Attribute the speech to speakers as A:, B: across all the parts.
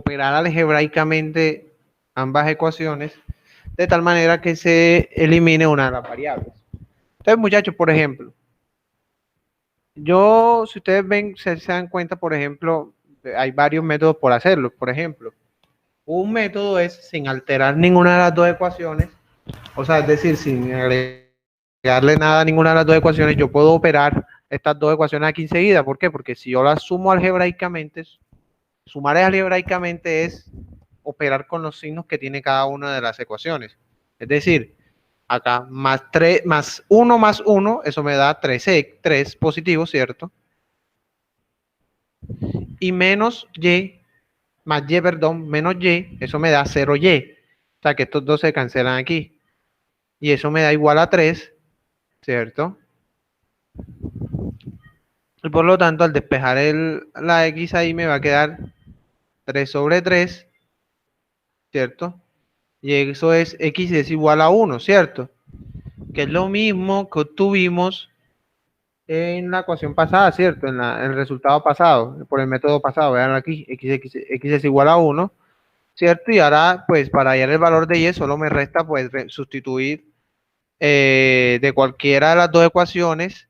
A: operar algebraicamente ambas ecuaciones de tal manera que se elimine una de las variables. Entonces, muchachos, por ejemplo, si ustedes ven, se dan cuenta, por ejemplo, hay varios métodos por hacerlo. Por ejemplo, un método es sin alterar ninguna de las dos ecuaciones, o sea, es decir, sin agregarle nada a ninguna de las dos ecuaciones, yo puedo operar estas dos ecuaciones aquí enseguida. ¿Por qué? Porque si yo las sumo algebraicamente, sumar algebraicamente es operar con los signos que tiene cada una de las ecuaciones. Es decir, acá más 3, más 1, eso me da 3 positivo, ¿cierto? Y menos y, menos y, eso me da 0y. O sea que estos dos se cancelan aquí. Y eso me da igual a 3, ¿cierto? Y por lo tanto, al despejar la x ahí me va a quedar 3 sobre 3, ¿cierto? Y eso es, x es igual a 1, ¿cierto? Que es lo mismo que obtuvimos en la ecuación pasada, ¿cierto? En el resultado pasado, por el método pasado. Vean aquí, x es igual a 1, ¿cierto? Y ahora, pues, para hallar el valor de y solo me resta, pues, sustituir de cualquiera de las dos ecuaciones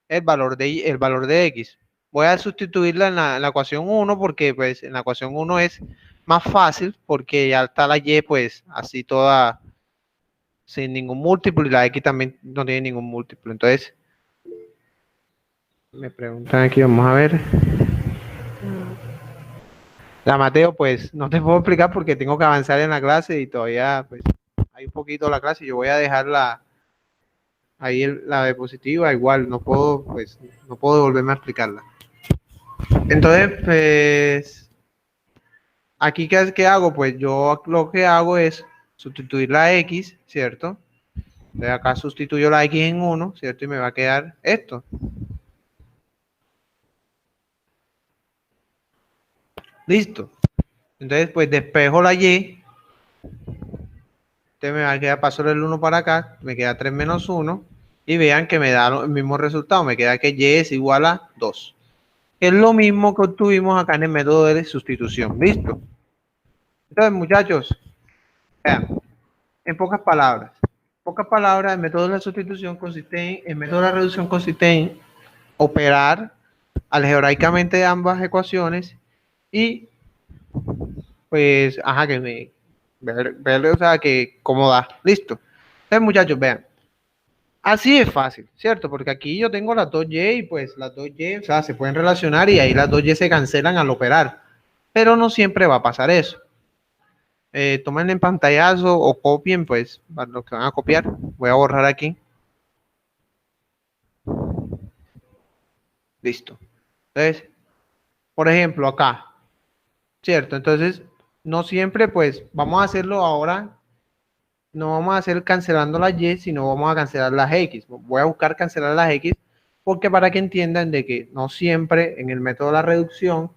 A: el valor de x. Voy a sustituirla en la ecuación 1 porque, pues, en la ecuación 1 es más fácil porque ya está la y, pues, así toda sin ningún múltiplo y la x también no tiene ningún múltiplo. Entonces, me preguntan aquí, vamos a ver. La Mateo, pues no te puedo explicar porque tengo que avanzar en la clase y todavía pues hay un poquito la clase. Yo voy a dejarla ahí la diapositiva, igual no puedo, pues no puedo volverme a explicarla. Entonces, pues aquí ¿qué hago? Pues yo lo que hago es sustituir la x, ¿cierto? Entonces acá sustituyo la x en 1, ¿cierto? Y me va a quedar esto. Listo. Entonces, pues despejo la y. Entonces me va a quedar, paso el 1 para acá, me queda 3 menos 1. Y vean que me da el mismo resultado. Me queda que y es igual a 2. Es lo mismo que obtuvimos acá en el método de sustitución. ¿Listo? Entonces, muchachos, vean, en pocas palabras. El método de la sustitución el método de la reducción consiste en operar algebraicamente ambas ecuaciones y pues, ver, o sea, que cómo da. Listo. Entonces, muchachos, vean. Así es fácil, ¿cierto? Porque aquí yo tengo las dos y y pues las dos y, o sea, se pueden relacionar y ahí las dos y se cancelan al operar. Pero no siempre va a pasar eso. Tomen en pantallazo o copien, pues, para lo que van a copiar. Voy a borrar aquí. Listo. Entonces, por ejemplo, acá, ¿cierto? Entonces, no siempre, pues, vamos a hacerlo ahora. No vamos a hacer cancelando las y, sino vamos a cancelar las x. Voy a buscar cancelar las x porque para que entiendan de que no siempre en el método de la reducción,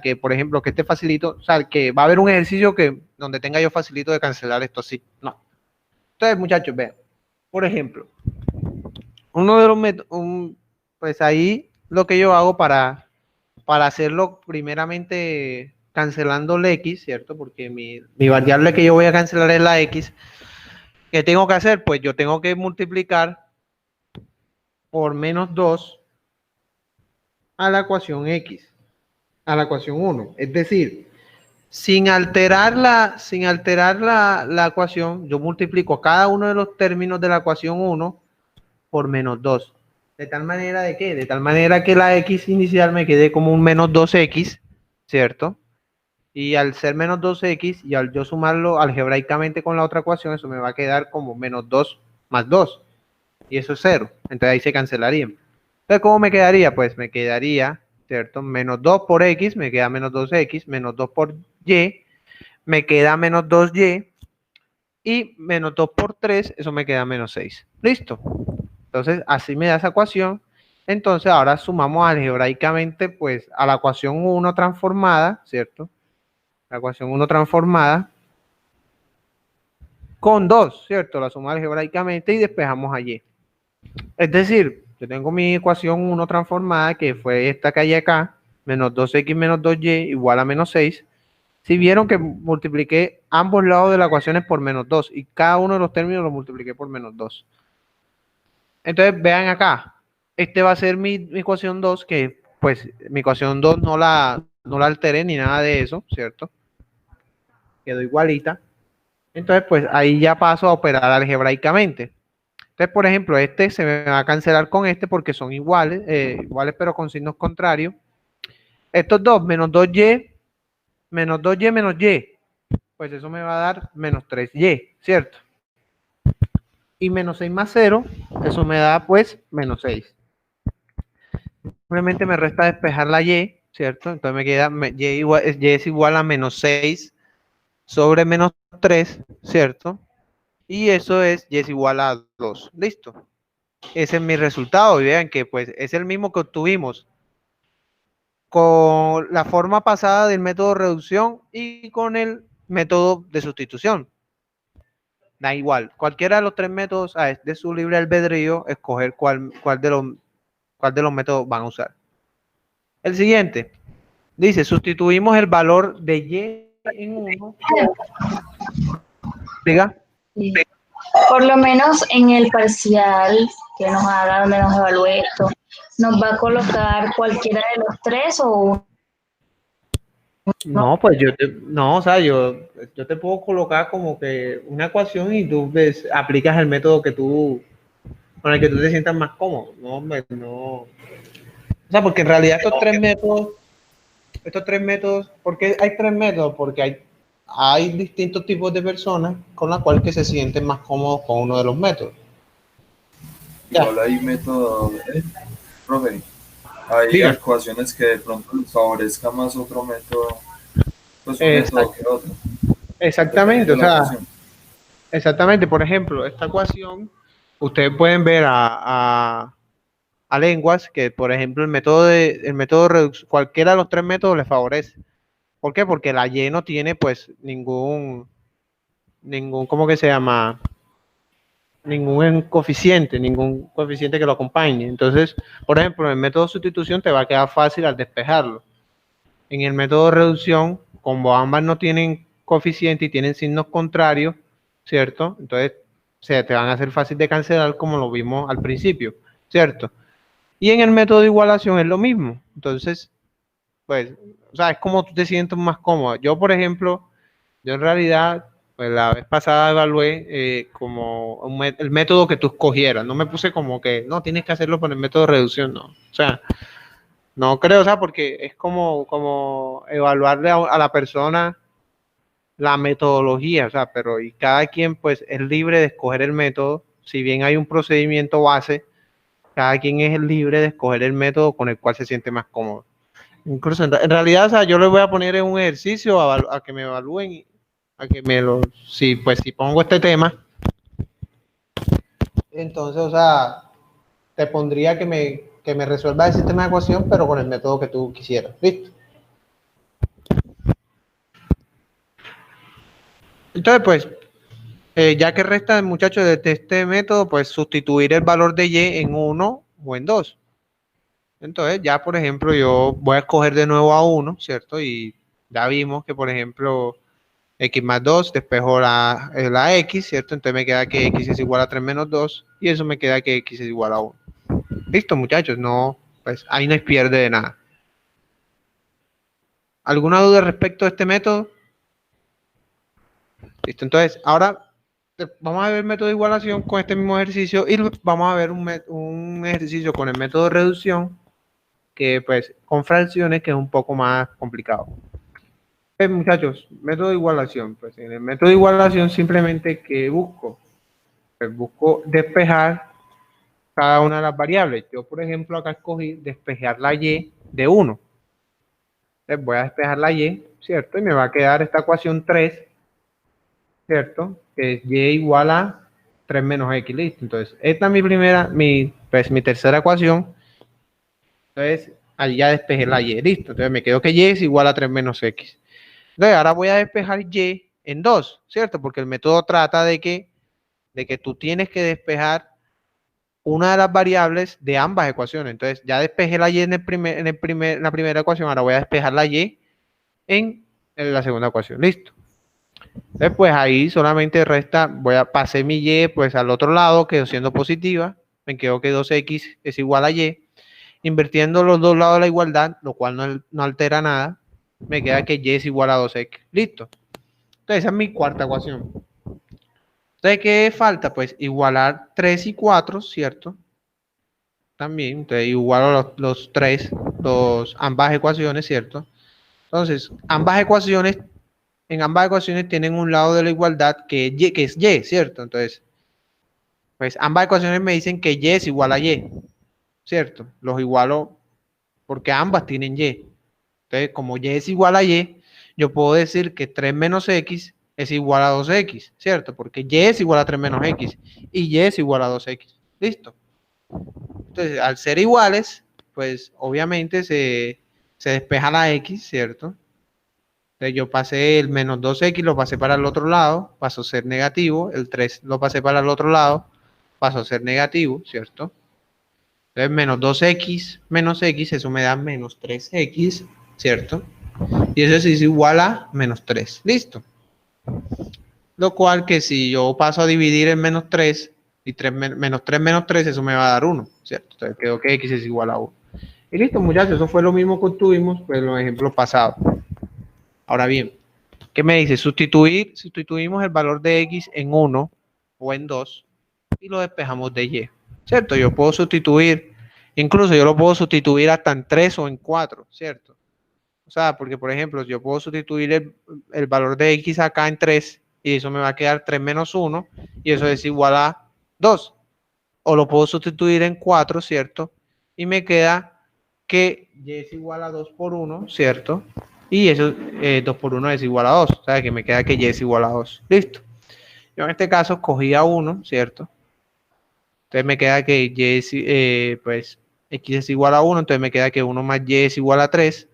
A: que por ejemplo que este facilito, o sea, que va a haber un ejercicio que donde tenga yo facilito de cancelar esto así. No. Entonces, muchachos, vean. Por ejemplo, uno de los métodos, pues ahí lo que yo hago para hacerlo primeramente cancelando el x, ¿cierto? Porque mi variable que yo voy a cancelar es la x. ¿Qué tengo que hacer? Pues yo tengo que multiplicar por menos 2 a la ecuación x, a la ecuación 1. Es decir, sin alterar la ecuación, yo multiplico cada uno de los términos de la ecuación 1 por menos 2. ¿De tal manera de qué? De tal manera que la x inicial me quede como un menos 2x, ¿cierto? Y al ser menos 2x y al yo sumarlo algebraicamente con la otra ecuación, eso me va a quedar como menos 2 más 2. Y eso es 0. Entonces ahí se cancelaría. Entonces, ¿cómo me quedaría? Pues me quedaría, ¿cierto? Menos 2 por x, me queda menos 2x, menos 2 por y, me queda menos 2y, y menos 2 por 3, eso me queda menos 6. Listo. Entonces, así me da esa ecuación. Entonces, ahora sumamos algebraicamente, pues, a la ecuación 1 transformada, ¿cierto? La ecuación 1 transformada con 2, ¿cierto? La suma algebraicamente y despejamos allí. Es decir, yo tengo mi ecuación 1 transformada, que fue esta que hay acá, menos 2x menos 2y igual a menos 6. Si vieron que multipliqué ambos lados de la ecuación por menos 2 y cada uno de los términos lo multipliqué por menos 2. Entonces, vean acá, este va a ser mi ecuación 2, que pues mi ecuación 2 no la alteré ni nada de eso, ¿cierto? Quedó igualita. Entonces, pues ahí ya paso a operar algebraicamente. Entonces, por ejemplo, este se me va a cancelar con este porque son iguales, iguales pero con signos contrarios. Estos dos, menos 2y, menos 2y menos y, pues eso me va a dar menos 3y, ¿cierto? Y menos 6 más 0, eso me da pues menos 6. Simplemente me resta despejar la y, ¿cierto? Entonces me queda y es igual a menos 6 sobre menos 3, ¿cierto? Y eso es y es igual a 2. Listo. Ese es mi resultado. Y vean que pues es el mismo que obtuvimos con la forma pasada del método de reducción y con el método de sustitución. Da igual. Cualquiera de los tres métodos es de su libre albedrío escoger cuál de los métodos van a usar. El siguiente. Dice, sustituimos el valor de y en 1. Diga.
B: Por lo menos en el parcial que nos haga, donde nos evalúe esto, ¿nos va a colocar cualquiera de los tres o uno?
A: No, pues o sea, yo te puedo colocar como que una ecuación y tú aplicas el método con el que tú te sientas más cómodo. No, no. O sea, porque en realidad estos tres métodos, ¿por qué hay tres métodos? Porque hay distintos tipos de personas con las cuales que se sienten más cómodos con uno de los métodos.
C: Igual hay métodos, profe, hay ecuaciones que de pronto les favorezca más otro método, pues un método que otro.
A: Exactamente, o sea, exactamente, por ejemplo, esta ecuación, ustedes pueden ver a lenguas que, por ejemplo, el método de reducción, cualquiera de los tres métodos les favorece. ¿Por qué? Porque la Y no tiene, pues, ningún, ¿cómo que se llama? Ningún coeficiente que lo acompañe. Entonces, por ejemplo, en el método de sustitución te va a quedar fácil al despejarlo. En el método de reducción, como ambas no tienen coeficiente y tienen signos contrarios, ¿cierto? Entonces, te van a hacer fácil de cancelar como lo vimos al principio, ¿cierto? Y en el método de igualación es lo mismo. Entonces, pues, o sea, es como tú te sientes más cómodo. Yo, por ejemplo, yo en realidad, pues la vez pasada evalué como el método que tú escogieras. No me puse como que, no, tienes que hacerlo por el método de reducción, no. O sea, no creo, o sea, porque es como evaluarle a la persona la metodología, o sea, pero y cada quien pues es libre de escoger el método. Si bien hay un procedimiento base, cada quien es libre de escoger el método con el cual se siente más cómodo. Incluso en realidad, o sea, yo les voy a poner en un ejercicio a que me evalúen, a que si pongo este tema, entonces, o sea, te pondría que me resuelva el sistema de ecuación, pero con el método que tú quisieras, ¿listo? Entonces, pues, ya que resta, muchachos, de este método, pues sustituir el valor de y en 1 o en 2. Entonces, ya, por ejemplo, yo voy a escoger de nuevo a 1, ¿cierto? Y ya vimos que, por ejemplo, x más 2, despejo la x, ¿cierto? Entonces me queda que x es igual a 3 menos 2 y eso me queda que x es igual a 1. Listo, muchachos, no, pues ahí no hay pierde de nada. ¿Alguna duda respecto a este método? Listo, entonces ahora vamos a ver el método de igualación con este mismo ejercicio y vamos a ver un ejercicio con el método de reducción que pues con fracciones que es un poco más complicado. Pues, muchachos, método de igualación. Pues en el método de igualación simplemente que busco, pues busco despejar cada una de las variables. Yo, por ejemplo, acá escogí despejar la y de 1. Entonces voy a despejar la y, ¿cierto? Y me va a quedar esta ecuación 3, ¿cierto? Que es y igual a 3 menos x, listo. Entonces, esta es mi tercera ecuación. Entonces, ahí ya despejé la y, listo. Entonces me quedó que y es igual a 3 menos x. Entonces, ahora voy a despejar y en 2, ¿cierto? Porque el método trata de que tú tienes que despejar una de las variables de ambas ecuaciones. Entonces, ya despejé la y en la primera ecuación, ahora voy a despejar la y en la segunda ecuación. Listo. Entonces, pues ahí solamente resta, pasé mi y pues al otro lado, quedó siendo positiva, me quedó que 2x es igual a y. Invirtiendo los dos lados de la igualdad, lo cual no altera nada, me queda que y es igual a 2x. Listo. Entonces, esa es mi cuarta ecuación. Entonces, ¿qué falta? Pues igualar 3 y 4, ¿cierto? También, entonces igualo los 3, ambas ecuaciones, ¿cierto? Entonces, en ambas ecuaciones tienen un lado de la igualdad que es y, ¿cierto? Entonces, pues ambas ecuaciones me dicen que y es igual a y, ¿cierto? Los igualo porque ambas tienen y. Entonces, como y es igual a y, yo puedo decir que 3 menos x es igual a 2x, ¿cierto? Porque y es igual a 3 menos x y y es igual a 2x. ¿Listo? Entonces, al ser iguales, pues obviamente se despeja la x, ¿cierto? Entonces, yo pasé el menos 2x, lo pasé para el otro lado, pasó a ser negativo. El 3 lo pasé para el otro lado, pasó a ser negativo, ¿cierto? Entonces, menos 2x menos x, eso me da menos 3x, ¿cierto? Y eso es igual a menos 3. Listo. Lo cual que si yo paso a dividir en menos 3 y menos 3 menos 3, eso me va a dar 1, ¿cierto? Entonces quedó que x es igual a 1. Y listo, muchachos, eso fue lo mismo que obtuvimos pues, en los ejemplos pasados. Ahora bien, ¿qué me dice? Sustituimos el valor de x en 1 o en 2 y lo despejamos de y, ¿cierto? Yo puedo sustituir, incluso yo lo puedo sustituir hasta en 3 o en 4, ¿cierto? O sea, porque por ejemplo, yo puedo sustituir el valor de x acá en 3 y eso me va a quedar 3 menos 1 y eso es igual a 2. O lo puedo sustituir en 4, ¿cierto? Y me queda que y es igual a 2 por 1, ¿cierto? Y eso, 2 por 1 es igual a 2. O sea, que me queda que y es igual a 2. Listo. Yo en este caso cogía 1, ¿cierto? Entonces me queda que y es, pues, x es igual a 1. Entonces me queda que 1 más y es igual a 3.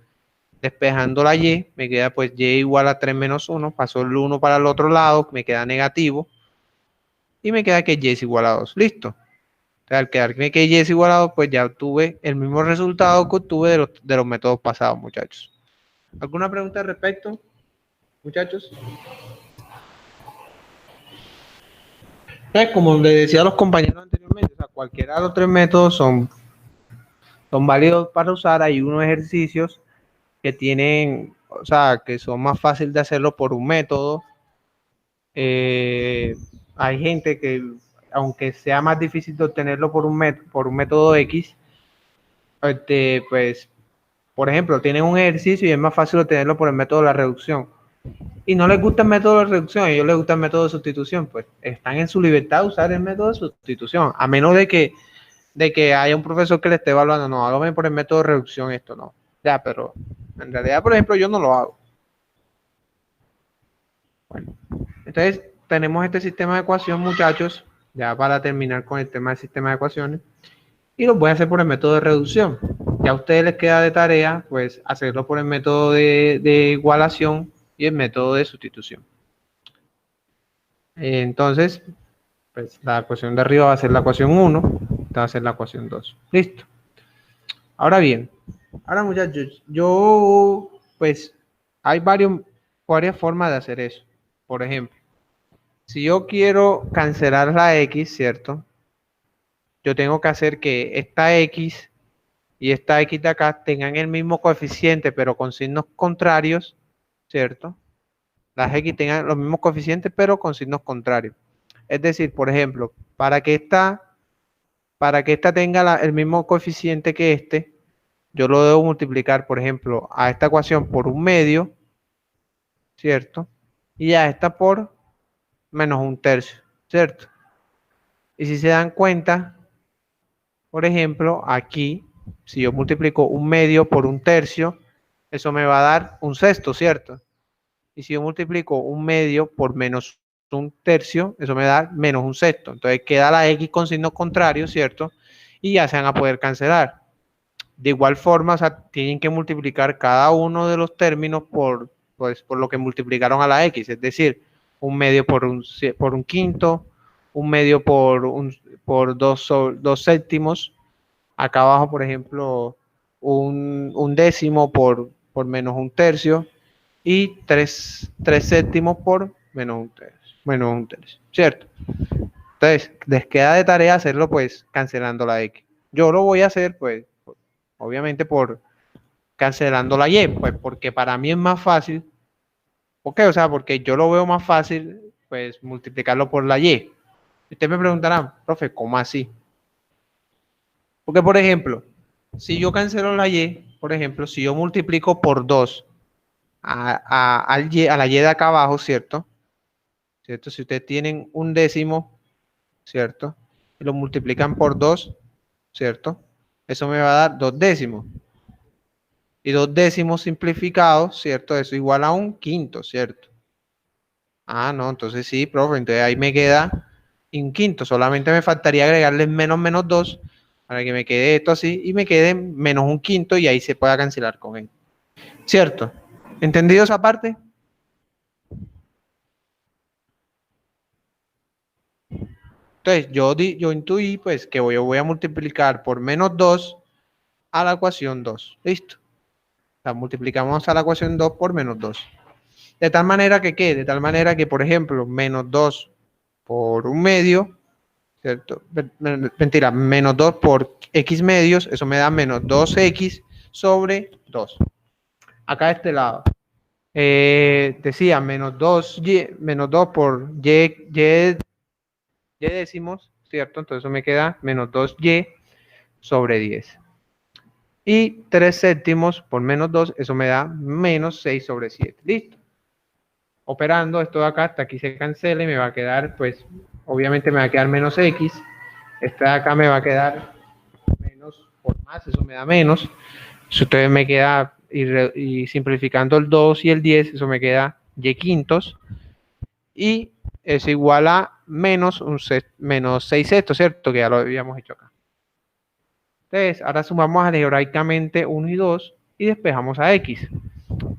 A: Despejando la y, me queda pues y igual a 3 menos 1. Pasó el 1 para el otro lado, me queda negativo. Y me queda que y es igual a 2. Listo. Entonces, al quedarme que y es igual a 2, pues ya obtuve el mismo resultado que obtuve de los métodos pasados, muchachos. ¿Alguna pregunta al respecto, muchachos? Entonces, como les decía a los compañeros anteriormente, o sea, cualquiera de los tres métodos son válidos para usar. Hay unos ejercicios que tienen, o sea, que son más fáciles de hacerlo por un método. Hay gente que, aunque sea más difícil de obtenerlo por un método X, pues, por ejemplo, tienen un ejercicio y es más fácil obtenerlo por el método de la reducción. Y no les gusta el método de reducción, a ellos les gusta el método de sustitución, pues están en su libertad de usar el método de sustitución, a menos de que haya un profesor que le esté evaluando, no, hágame por el método de reducción esto, no. Ya, pero en realidad, por ejemplo, yo no lo hago. Bueno, entonces tenemos este sistema de ecuación, muchachos, ya para terminar con el tema del sistema de ecuaciones, y lo voy a hacer por el método de reducción. Ya a ustedes les queda de tarea, pues, hacerlo por el método de igualación y el método de sustitución. Entonces, pues, la ecuación de arriba va a ser la ecuación 1, esta va a ser la ecuación 2. Listo. Ahora bien, ahora muchachos, pues, hay varias formas de hacer eso. Por ejemplo, si yo quiero cancelar la x, ¿cierto? Yo tengo que hacer que esta x y esta x de acá tengan el mismo coeficiente, pero con signos contrarios, ¿cierto? Las x tengan los mismos coeficientes, pero con signos contrarios. Es decir, por ejemplo, para que esta tenga el mismo coeficiente que este, yo lo debo multiplicar, por ejemplo, a esta ecuación por un medio, ¿cierto? Y a esta por menos un tercio, ¿cierto? Y si se dan cuenta, por ejemplo, aquí, si yo multiplico un medio por un tercio, eso me va a dar un sexto, ¿cierto? Y si yo multiplico un medio por menos un tercio, eso me da menos un sexto. Entonces queda la x con signos contrarios, ¿cierto? Y ya se van a poder cancelar. De igual forma, o sea, tienen que multiplicar cada uno de los términos por lo que multiplicaron a la x. Es decir, un medio por un quinto, un medio por 2 séptimos. Acá abajo, por ejemplo, un décimo por menos un tercio. Y 3 séptimos por menos un tercio, ¿cierto? Entonces, les queda de tarea hacerlo, pues, cancelando la X. Yo lo voy a hacer, pues, obviamente por cancelando la Y, pues, porque para mí es más fácil. ¿Por qué? O sea, porque yo lo veo más fácil, pues, multiplicarlo por la Y. Ustedes me preguntarán, profe, ¿cómo así? Porque, por ejemplo, si yo cancelo la Y, por ejemplo, si yo multiplico por 2 a la Y de acá abajo, ¿cierto? ¿Cierto? Si ustedes tienen un décimo, ¿cierto? Y lo multiplican por 2, ¿cierto? Eso me va a dar 2 décimos. Y 2 décimos simplificados, ¿cierto? Eso igual a un quinto, ¿cierto? Ah, no, entonces sí, profe, entonces ahí me queda un quinto. Solamente me faltaría agregarle menos 2 para que me quede esto así y me quede menos un quinto y ahí se pueda cancelar con él. ¿Cierto? ¿Entendido esa parte? Entonces, yo intuí pues que voy a multiplicar por menos 2 a la ecuación 2. ¿Listo? O sea, multiplicamos a la ecuación 2 por menos 2. De tal manera que, ¿qué? De tal manera que, por ejemplo, menos 2 por un medio, ¿cierto? Mentira, menos 2 por x medios, eso me da menos 2x sobre 2. Acá de este lado. Decía menos 2 por y décimos, ¿cierto? Entonces eso me queda menos 2y sobre 10. Y 3 séptimos por menos 2, eso me da menos 6 sobre 7. Listo. Operando esto de acá, hasta aquí se cancela y me va a quedar, pues, obviamente me va a quedar menos x. Esta de acá me va a quedar menos por más, eso me da menos. Eso entonces me queda, y simplificando el 2 y el 10, eso me queda y quintos. Y es igual a menos 6 sextos, ¿cierto? Que ya lo habíamos hecho acá. Entonces, ahora sumamos algebraicamente 1 y 2 y despejamos a x.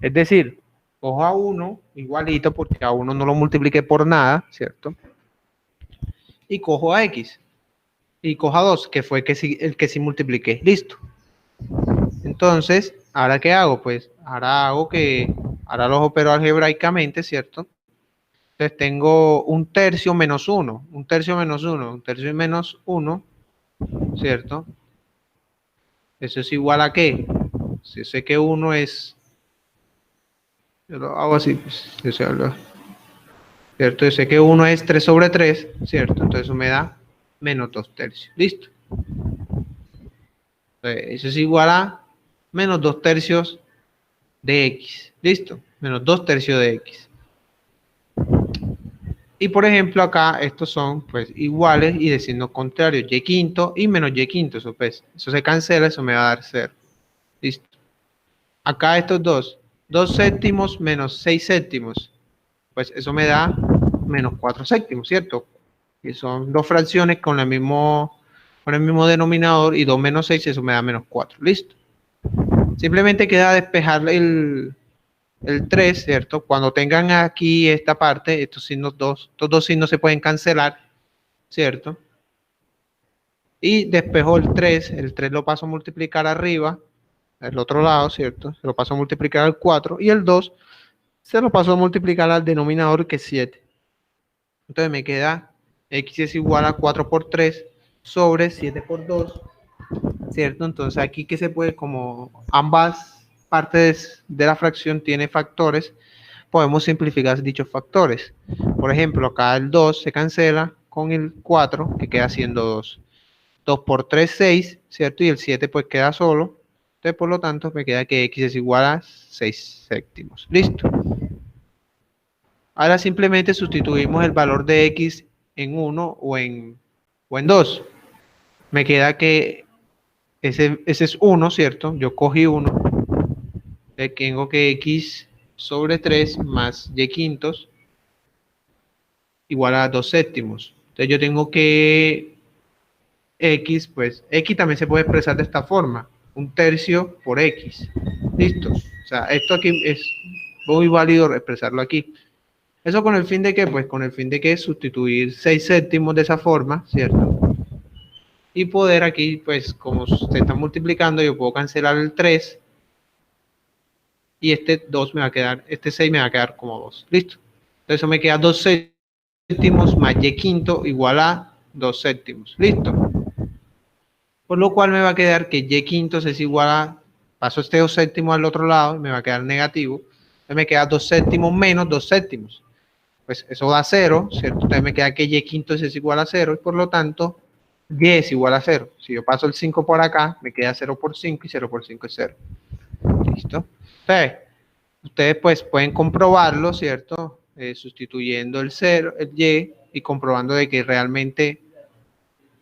A: Es decir, cojo a 1 igualito porque a 1 no lo multipliqué por nada, ¿cierto? Y cojo a x. Y cojo a 2, que fue el que sí multipliqué. Listo. Entonces, ¿ahora qué hago? Pues ahora los opero algebraicamente, ¿cierto? Entonces tengo un tercio menos 1, un tercio menos 1, un tercio y menos 1, ¿cierto? Eso es igual a ¿qué? Si sé que 1 es... Yo lo hago así, pues, ¿cierto? Yo sé que 1 es 3 sobre 3, ¿cierto? Entonces eso me da menos 2 tercios. ¿Listo? Entonces, eso es igual a menos 2 tercios de x. ¿Listo? Menos 2 tercios de x. Y por ejemplo acá estos son pues iguales y de signo contrario, y quinto y menos y quinto, eso se cancela, eso me va a dar 0. Listo. Acá estos dos, 2 séptimos menos 6 séptimos, pues eso me da menos 4 séptimos, ¿cierto? Que son dos fracciones con el mismo denominador y 2 menos 6, eso me da menos 4. Listo. Simplemente queda despejar el 3, ¿cierto? Cuando tengan aquí esta parte, estos dos signos se pueden cancelar, ¿cierto? Y despejo el 3 lo paso a multiplicar arriba, al otro lado, ¿cierto? Se lo paso a multiplicar al 4 y el 2 se lo paso a multiplicar al denominador que es 7. Entonces me queda x es igual a 4 por 3 sobre 7 por 2, ¿cierto? Entonces aquí que se puede, como ambas partes de la fracción tiene factores, podemos simplificar dichos factores. Por ejemplo, acá el 2 se cancela con el 4, que queda siendo 2. 2 por 3, 6, ¿cierto? Y el 7 pues queda solo. Entonces, por lo tanto, me queda que x es igual a 6 séptimos. ¿Listo? Ahora simplemente sustituimos el valor de x en 1 o en 2. Me queda que ese es 1, ¿cierto? Yo cogí 1. Tengo que x sobre 3 más y quintos igual a 2 séptimos. Entonces yo tengo que x, pues x también se puede expresar de esta forma. Un tercio por x. ¿Listo? O sea, esto aquí es muy válido expresarlo aquí. Eso con el fin de que, pues con el fin de que sustituir 6 séptimos de esa forma, ¿cierto? Y poder aquí, pues como se está multiplicando, yo puedo cancelar el 3 y este 2 me va a quedar, este 6 me va a quedar como 2. Listo. Entonces eso me queda 2 séptimos más y quinto igual a 2 séptimos. Listo. Por lo cual me va a quedar que y quintos es igual a, paso este 2 séptimos al otro lado, me va a quedar negativo. Entonces me queda 2 séptimos menos 2 séptimos. Pues eso da 0, ¿cierto? Entonces me queda que y quintos es igual a 0 y por lo tanto y es igual a 0. Si yo paso el 5 por acá, me queda 0 por 5 y 0 por 5 es 0. ¿Listo? Entonces, ustedes pues pueden comprobarlo, ¿cierto? Sustituyendo el 0, el y comprobando de que realmente,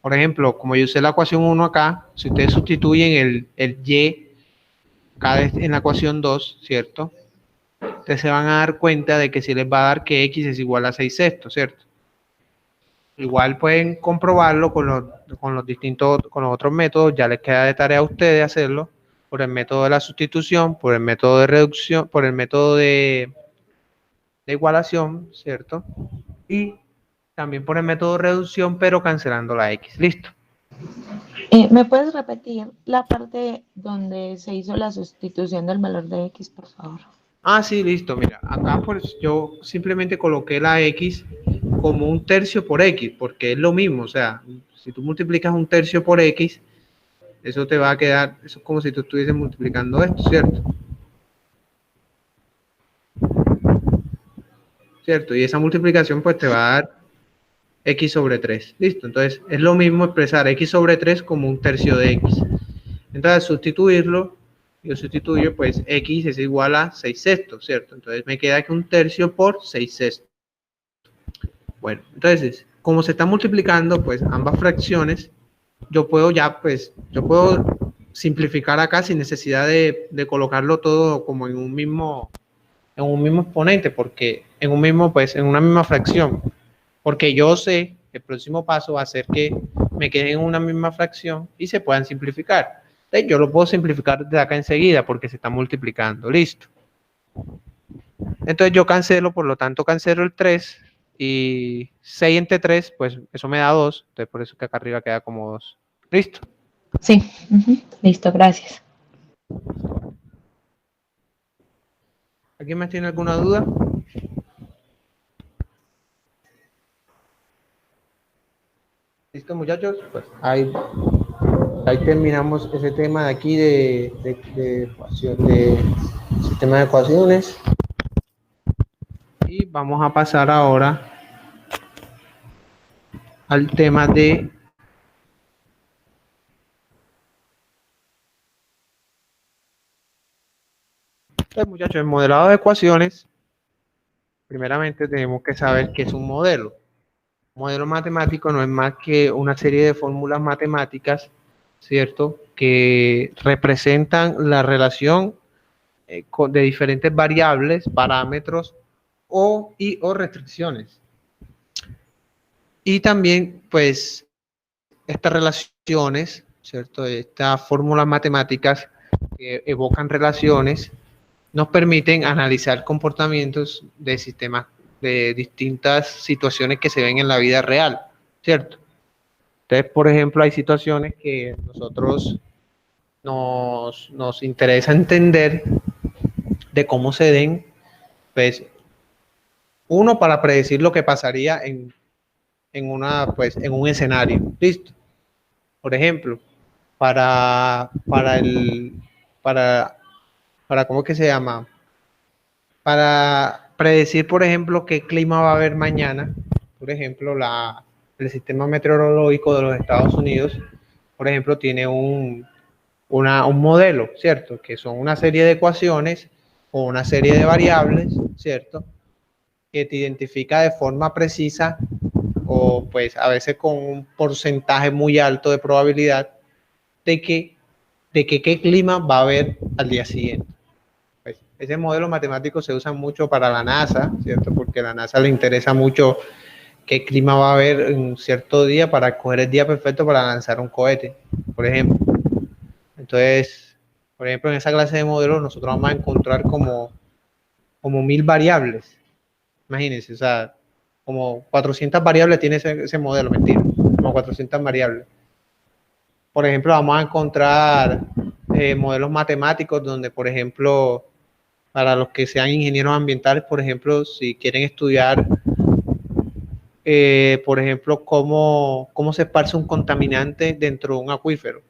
A: por ejemplo, como yo usé la ecuación 1 acá, si ustedes sustituyen el y acá en la ecuación 2, ¿cierto? Ustedes se van a dar cuenta de que si les va a dar que x es igual a 6 sextos, ¿cierto? Igual pueden comprobarlo con los distintos, con los otros métodos, ya les queda de tarea a ustedes hacerlo, por el método de la sustitución, por el método de reducción, por el método de igualación, ¿cierto? Y también por el método de reducción, pero cancelando la x. Listo.
D: ¿Me puedes repetir la parte donde se hizo la sustitución del valor de x, por favor?
A: Ah, sí, listo. Mira, acá pues yo simplemente coloqué la x como un tercio por x, porque es lo mismo. O sea, si tú multiplicas un tercio por x, eso te va a quedar, eso es como si tú estuvieses multiplicando esto, ¿cierto? ¿Cierto? Y esa multiplicación pues te va a dar x sobre 3. Listo. Entonces, es lo mismo expresar x sobre 3 como un tercio de x. Entonces, sustituirlo, yo sustituyo, pues x es igual a 6 sextos, ¿cierto? Entonces, me queda que un tercio por 6 sextos. Bueno, entonces, como se están multiplicando, pues, ambas fracciones, yo puedo ya, pues, yo puedo simplificar acá sin necesidad de colocarlo todo como en un mismo exponente, porque en un mismo, pues, en una misma fracción. Porque yo sé que el próximo paso va a ser que me queden en una misma fracción y se puedan simplificar. Entonces, yo lo puedo simplificar de acá enseguida porque se está multiplicando. Listo. Entonces yo cancelo, por lo tanto cancelo el 3 y 6 entre 3, pues eso me da 2. Entonces por eso que acá arriba queda como 2. Listo.
D: Sí, listo, gracias.
A: ¿Alguien más tiene alguna duda? Listo, muchachos, pues ahí terminamos ese tema de aquí de sistema de ecuaciones. Y vamos a pasar ahora al tema de pues, muchachos, el modelado de ecuaciones. Primeramente tenemos que saber qué es un modelo. Un modelo matemático no es más que una serie de fórmulas matemáticas, ¿cierto?, que representan la relación de diferentes variables, parámetros o restricciones. Y también, pues, estas relaciones, ¿cierto?, estas fórmulas matemáticas que evocan relaciones, nos permiten analizar comportamientos de sistemas de distintas situaciones que se ven en la vida real, ¿cierto? Entonces, por ejemplo, hay situaciones que nosotros nos interesa entender de cómo se den, pues, uno, para predecir lo que pasaría en un escenario, ¿listo? Por ejemplo, para ¿cómo es que se llama? Para predecir, por ejemplo, qué clima va a haber mañana, por ejemplo, el sistema meteorológico de los Estados Unidos, por ejemplo, tiene un modelo, ¿cierto? Que son una serie de ecuaciones o una serie de variables, ¿cierto? Que te identifica de forma precisa o pues a veces con un porcentaje muy alto de probabilidad de que qué clima va a haber al día siguiente. Pues ese modelo matemático se usa mucho para la NASA, ¿cierto? Porque a la NASA le interesa mucho qué clima va a haber en un cierto día para escoger el día perfecto para lanzar un cohete, por ejemplo. Entonces, por ejemplo, en esa clase de modelos nosotros vamos a encontrar como 1000 variables. Imagínense, o sea, como 400 variables tiene ese modelo, mentira, como 400 variables. Por ejemplo, vamos a encontrar modelos matemáticos donde, por ejemplo, para los que sean ingenieros ambientales, por ejemplo, si quieren estudiar, por ejemplo, cómo se esparce un contaminante dentro de un acuífero.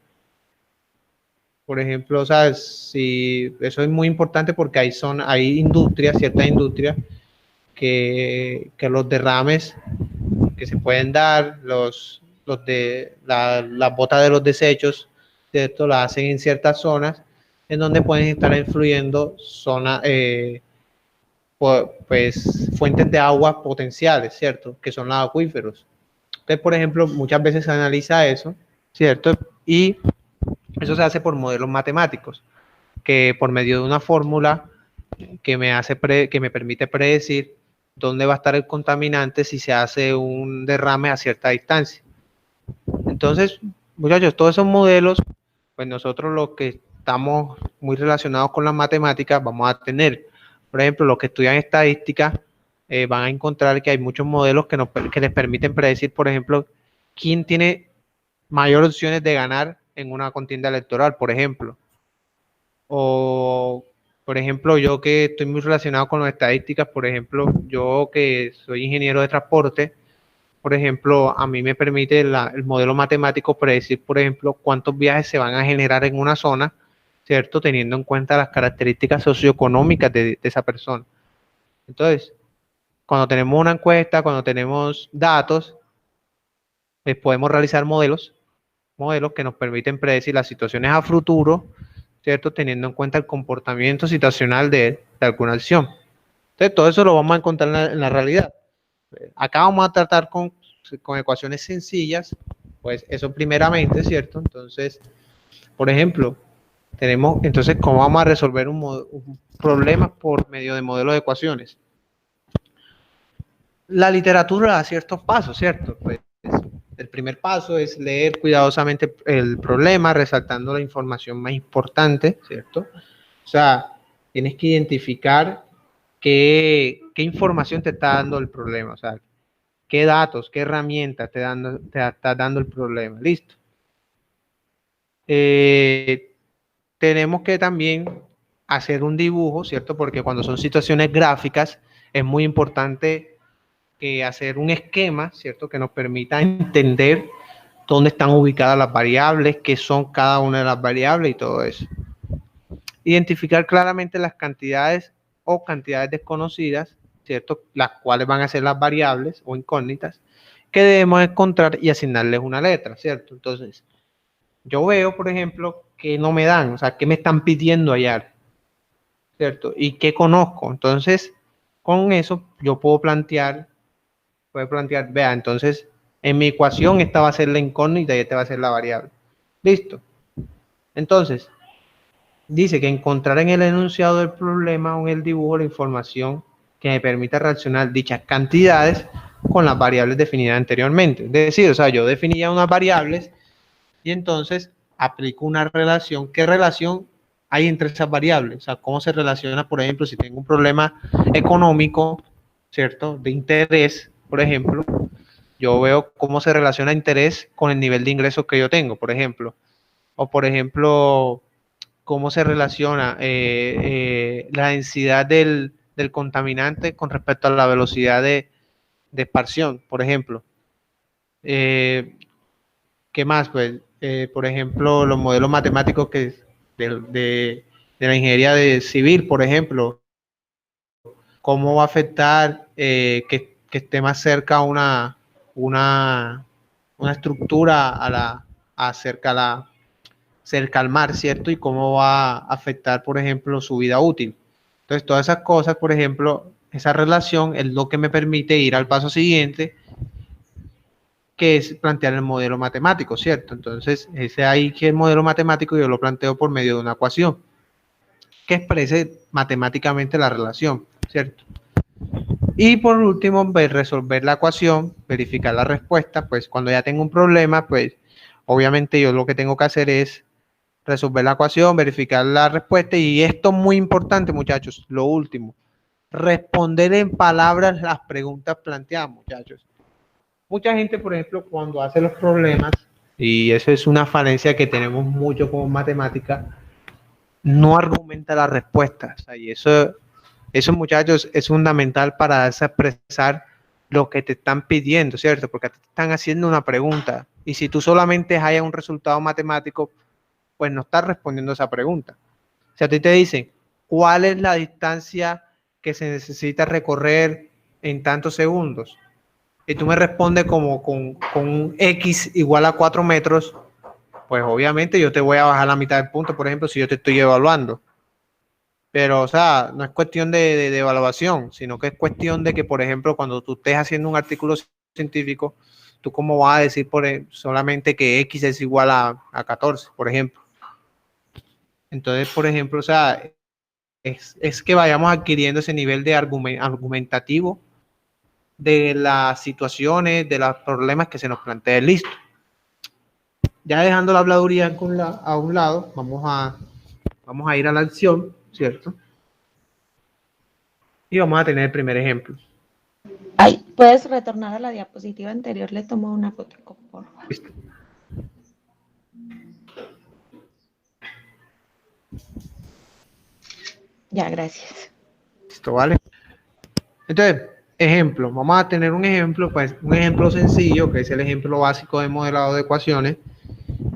A: Por ejemplo, o sea, si, eso es muy importante porque hay industrias, ciertas industrias, que los derrames que se pueden dar, las botas de los desechos, ¿cierto? Las hacen en ciertas zonas en donde pueden estar influyendo pues fuentes de agua potenciales, ¿cierto? Que son los acuíferos. Entonces, por ejemplo, muchas veces se analiza eso, ¿cierto? Y eso se hace por modelos matemáticos, que por medio de una fórmula que me permite predecir dónde va a estar el contaminante si se hace un derrame a cierta distancia. Entonces, muchachos, todos esos modelos, pues nosotros los que estamos muy relacionados con las matemáticas vamos a tener. Por ejemplo, los que estudian estadística van a encontrar que hay muchos modelos que les permiten predecir, por ejemplo, quién tiene mayores opciones de ganar en una contienda electoral, por ejemplo. O, por ejemplo, yo que estoy muy relacionado con las estadísticas, por ejemplo, yo que soy ingeniero de transporte, por ejemplo, a mí me permite el modelo matemático predecir, por ejemplo, cuántos viajes se van a generar en una zona, ¿cierto? Teniendo en cuenta las características socioeconómicas de esa persona. Entonces, cuando tenemos una encuesta, cuando tenemos datos, pues podemos realizar modelos que nos permiten predecir las situaciones a futuro, ¿cierto? Teniendo en cuenta el comportamiento situacional de alguna acción. Entonces, todo eso lo vamos a encontrar en la realidad. Acá vamos a tratar con ecuaciones sencillas, pues eso primeramente, ¿cierto? Entonces, por ejemplo, entonces, ¿cómo vamos a resolver un problema por medio de modelos de ecuaciones? La literatura da ciertos pasos, ¿cierto? Pues, el primer paso es leer cuidadosamente el problema, resaltando la información más importante, ¿cierto? O sea, tienes que identificar qué información te está dando el problema, o sea, qué datos, qué herramientas te está dando el problema. Listo. Tenemos que también hacer un dibujo, ¿cierto? Porque cuando son situaciones gráficas es muy importante hacer un esquema, ¿cierto? Que nos permita entender dónde están ubicadas las variables, qué son cada una de las variables y todo eso. Identificar claramente las cantidades o cantidades desconocidas, ¿cierto? Las cuales van a ser las variables o incógnitas que debemos encontrar y asignarles una letra, ¿cierto? Entonces, yo veo, por ejemplo, que no me dan, o sea, que me están pidiendo hallar, ¿cierto? Y que conozco. Entonces, con eso yo puedo plantear, vea, entonces, en mi ecuación esta va a ser la incógnita y esta va a ser la variable. Listo. Entonces, dice que encontrar en el enunciado del problema o en el dibujo la información que me permita relacionar dichas cantidades con las variables definidas anteriormente. Es decir, o sea, yo definía unas variables y entonces aplico una relación. ¿Qué relación hay entre esas variables? O sea, cómo se relaciona, por ejemplo, si tengo un problema económico, ¿cierto? De interés, por ejemplo, yo veo cómo se relaciona interés con el nivel de ingresos que yo tengo, por ejemplo. O, por ejemplo, cómo se relaciona la densidad del contaminante con respecto a la velocidad de expansión, por ejemplo. ¿Qué más? Pues, por ejemplo, los modelos matemáticos de la ingeniería civil, por ejemplo, cómo va a afectar que esté más cerca una estructura cerca al mar, ¿cierto? Y cómo va a afectar, por ejemplo, su vida útil. Entonces, todas esas cosas, por ejemplo, esa relación es lo que me permite ir al paso siguiente, que es plantear el modelo matemático, ¿cierto? Entonces, ese ahí que el modelo matemático yo lo planteo por medio de una ecuación que exprese matemáticamente la relación, ¿cierto? Y por último, resolver la ecuación, verificar la respuesta, pues cuando ya tengo un problema, pues obviamente yo lo que tengo que hacer es resolver la ecuación, verificar la respuesta y esto es muy importante, muchachos, lo último, responder en palabras las preguntas planteadas, muchachos. Mucha gente, por ejemplo, cuando hace los problemas, y eso es una falencia que tenemos mucho como matemática, no argumenta las respuestas. Y eso, muchachos, es fundamental para expresar lo que te están pidiendo, ¿cierto? Porque te están haciendo una pregunta. Y si tú solamente hayas un resultado matemático, pues no estás respondiendo esa pregunta. O sea, a ti te dicen, ¿cuál es la distancia que se necesita recorrer en tantos segundos? Y tú me respondes como con un X igual a 4 metros, pues obviamente yo te voy a bajar la mitad del punto, por ejemplo, si yo te estoy evaluando. Pero, o sea, no es cuestión de evaluación, sino que es cuestión de que, por ejemplo, cuando tú estés haciendo un artículo científico, tú cómo vas a decir solamente que X es igual a 14, por ejemplo. Entonces, por ejemplo, o sea, es que vayamos adquiriendo ese nivel de argumentativo de las situaciones, de los problemas que se nos planteen. Listo. Ya dejando la habladuría a un lado, vamos a ir a la acción, ¿cierto? Y vamos a tener el primer ejemplo.
D: Ay, ¿puedes retornar a la diapositiva anterior? Le tomo una foto, por favor.
A: Listo.
D: Ya, gracias.
A: Listo, ¿vale? Entonces, ejemplo, vamos a tener un ejemplo, pues un ejemplo sencillo, que es el ejemplo básico de modelado de ecuaciones,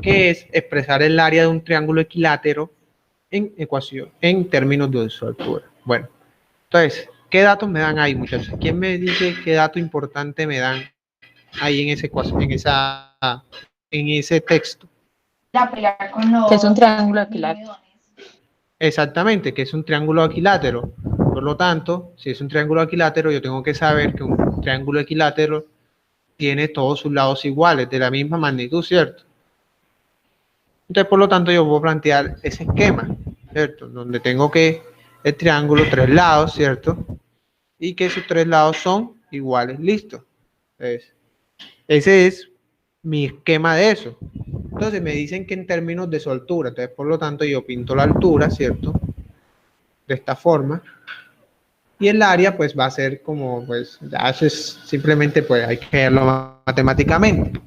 A: que es expresar el área de un triángulo equilátero en ecuación, en términos de su altura. Bueno, entonces, ¿qué datos me dan ahí, muchachos? ¿Quién me dice qué dato importante me dan ahí en esa ecuación, en ese texto?
D: Que es un triángulo equilátero.
A: Exactamente, que es un triángulo equilátero. Por lo tanto, si es un triángulo equilátero, yo tengo que saber que un triángulo equilátero tiene todos sus lados iguales, de la misma magnitud, ¿cierto? Entonces, por lo tanto, yo puedo plantear ese esquema, ¿cierto? Donde tengo que el triángulo, 3 lados, ¿cierto? Y que esos 3 lados son iguales, listo. Entonces, ese es mi esquema de eso. Entonces, me dicen que en términos de su altura, entonces, por lo tanto, yo pinto la altura, ¿cierto? De esta forma. Y el área, pues, va a ser como, pues, ya eso es simplemente, pues, hay que verlo matemáticamente.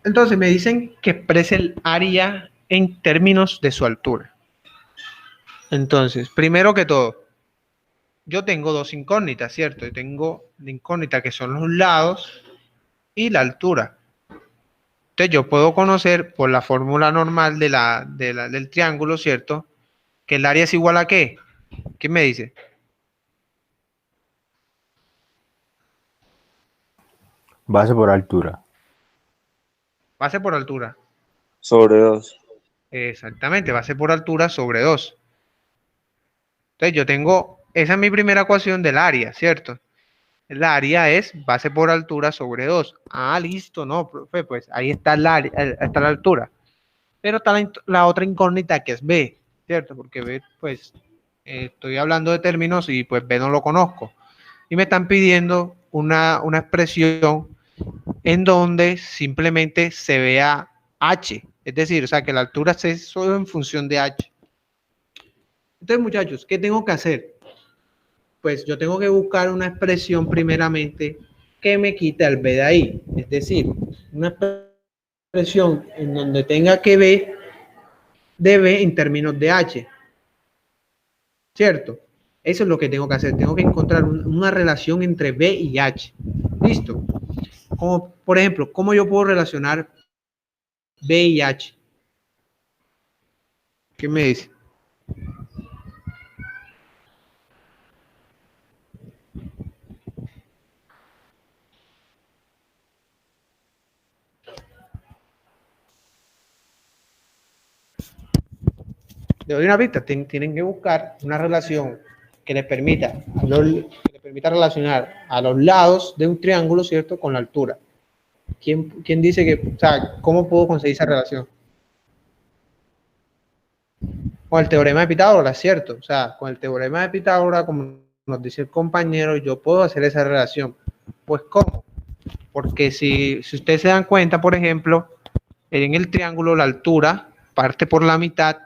A: Entonces, me dicen que exprese el área en términos de su altura. Entonces, primero que todo, yo tengo dos incógnitas, ¿cierto? Yo tengo la incógnita que son los lados y la altura. Entonces, yo puedo conocer por la fórmula normal del triángulo, ¿cierto? Que el área es igual a ¿qué? ¿Qué me dice?
E: Base por altura.
A: Base por altura.
C: Sobre 2.
A: Exactamente, base por altura sobre 2. Entonces yo tengo, esa es mi primera ecuación del área, ¿cierto? El área es base por altura sobre 2. Ah, listo, no, profe, pues ahí está el área, está la altura. Pero está la otra incógnita que es B, ¿cierto? Porque B, pues, estoy hablando de términos y pues B no lo conozco. Y me están pidiendo una expresión en donde simplemente se vea H. Es decir, o sea, que la altura sea solo en función de H. Entonces, muchachos, ¿qué tengo que hacer? Pues yo tengo que buscar una expresión primeramente que me quite el B de ahí. Es decir, una expresión en donde tenga que B de B en términos de H. ¿Cierto? Eso es lo que tengo que hacer. Tengo que encontrar una relación entre B y H. ¿Listo? Como, por ejemplo, ¿cómo yo puedo relacionar B y H? ¿Qué me dice? Le doy una pista. Tienen que buscar una relación que les permita relacionar a los lados de un triángulo, ¿cierto? Con la altura. ¿Quién dice que, o sea, cómo puedo conseguir esa relación? Con el teorema de Pitágoras, ¿cierto? O sea, con el teorema de Pitágoras, como nos dice el compañero, yo puedo hacer esa relación. Pues, ¿cómo? Porque si ustedes se dan cuenta, por ejemplo, en el triángulo la altura parte por la mitad,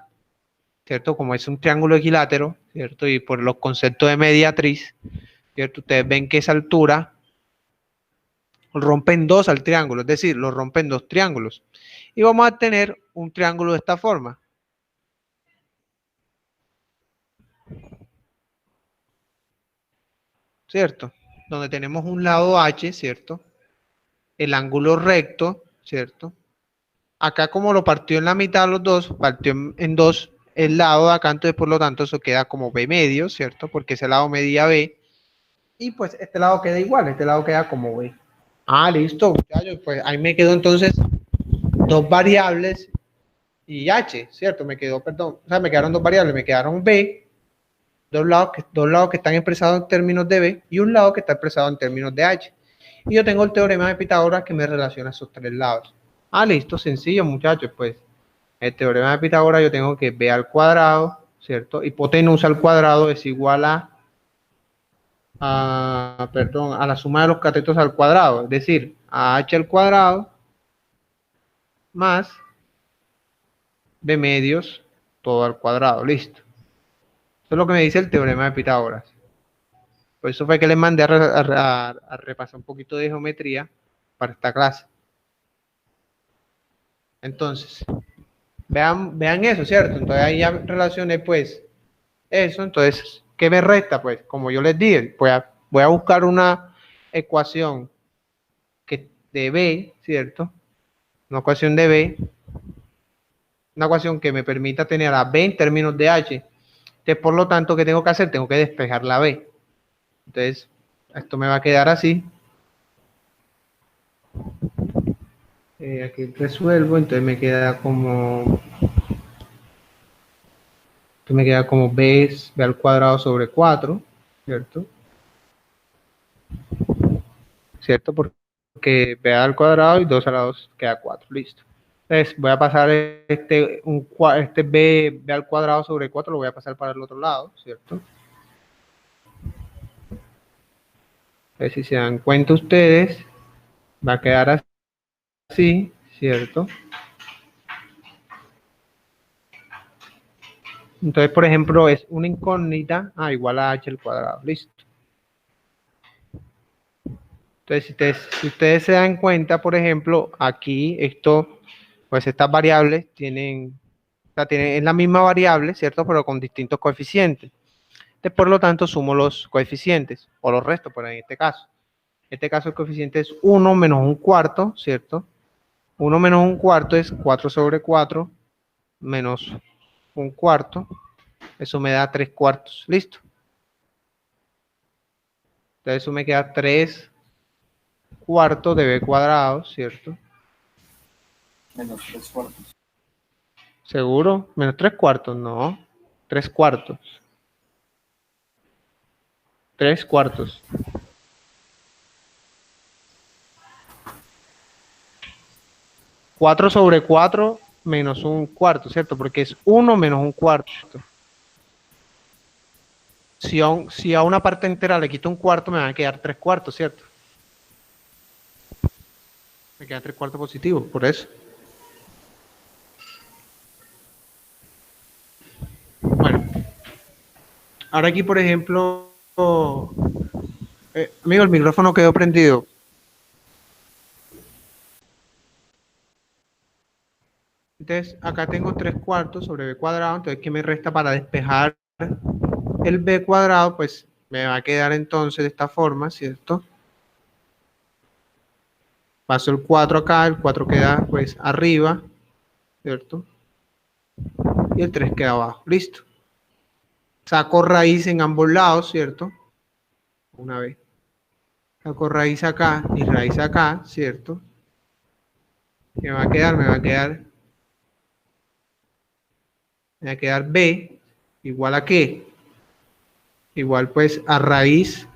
A: ¿cierto? Como es un triángulo equilátero, ¿cierto? Y por los conceptos de mediatriz, ¿cierto? Ustedes ven que esa altura rompe en dos al triángulo, es decir, lo rompen dos triángulos. Y vamos a tener un triángulo de esta forma. ¿Cierto? Donde tenemos un lado H, ¿cierto? El ángulo recto, ¿cierto? Acá como lo partió en la mitad los dos, partió en dos el lado de acá, entonces por lo tanto eso queda como B medio, ¿cierto? Porque ese lado medía B. Y pues este lado queda igual, este lado queda como B. Ah, listo, muchachos, pues ahí me quedó entonces dos variables y H, ¿cierto? Me quedó, perdón, o sea, me quedaron dos variables, me quedaron B, dos lados que están expresados en términos de B y un lado que está expresado en términos de H. Y yo tengo el teorema de Pitágoras que me relaciona esos tres lados. Ah, listo, sencillo, muchachos, pues el teorema de Pitágoras yo tengo que B al cuadrado, ¿cierto? Hipotenusa al cuadrado es igual a la suma de los catetos al cuadrado, es decir, a H al cuadrado más B medios todo al cuadrado, listo. Eso es lo que me dice el teorema de Pitágoras. Por eso fue que les mandé a repasar un poquito de geometría para esta clase. Entonces, vean eso, ¿cierto? Entonces ahí ya relacioné pues eso. Entonces, ¿qué me resta? Pues como yo les dije, voy a buscar una ecuación de B, ¿cierto? Una ecuación de B. Una ecuación que me permita tener a B en términos de H. Entonces, por lo tanto, ¿qué tengo que hacer? Tengo que despejar la B. Entonces, esto me va a quedar así. Aquí resuelvo, entonces me queda como B al cuadrado sobre 4, ¿cierto? ¿Cierto? Porque B al cuadrado y 2 a la 2 queda 4, listo. Entonces voy a pasar este B al cuadrado sobre 4, lo voy a pasar para el otro lado, ¿cierto? Entonces si se dan cuenta ustedes, va a quedar así, ¿cierto? Entonces, por ejemplo, es una incógnita igual a H al cuadrado, listo. Entonces, si ustedes se dan cuenta, por ejemplo, aquí pues estas variables es la misma variable, ¿cierto? Pero con distintos coeficientes. Entonces, por lo tanto, sumo los coeficientes, o los restos, por en este caso. En este caso el coeficiente es 1 menos un cuarto, ¿cierto? 1 menos un cuarto es 4 sobre 4 menos un cuarto. Eso me da 3 cuartos, listo. Entonces eso me queda 3 cuartos de B cuadrado, ¿cierto?
C: Menos 3 cuartos.
A: ¿Seguro? Menos 3 cuartos, no. 3 cuartos. 3 cuartos. Cuatro sobre 4 menos un cuarto, ¿cierto? Porque es 1 menos un cuarto. Si a una parte entera le quito un cuarto, me van a quedar 3 cuartos, ¿cierto? Me quedan 3 cuartos positivos, por eso. Bueno. Ahora aquí, por ejemplo, amigo, el micrófono quedó prendido. Entonces, acá tengo 3 cuartos sobre B cuadrado. Entonces, ¿qué me resta para despejar el B cuadrado? Pues me va a quedar entonces de esta forma, ¿cierto? Paso el 4 acá, el 4 queda pues arriba, ¿cierto? Y el 3 queda abajo, listo. Saco raíz en ambos lados, ¿cierto? Una vez. Saco raíz acá y raíz acá, ¿cierto? ¿Qué me va a quedar? Me va a quedar B igual a ¿qué? Igual pues a raíz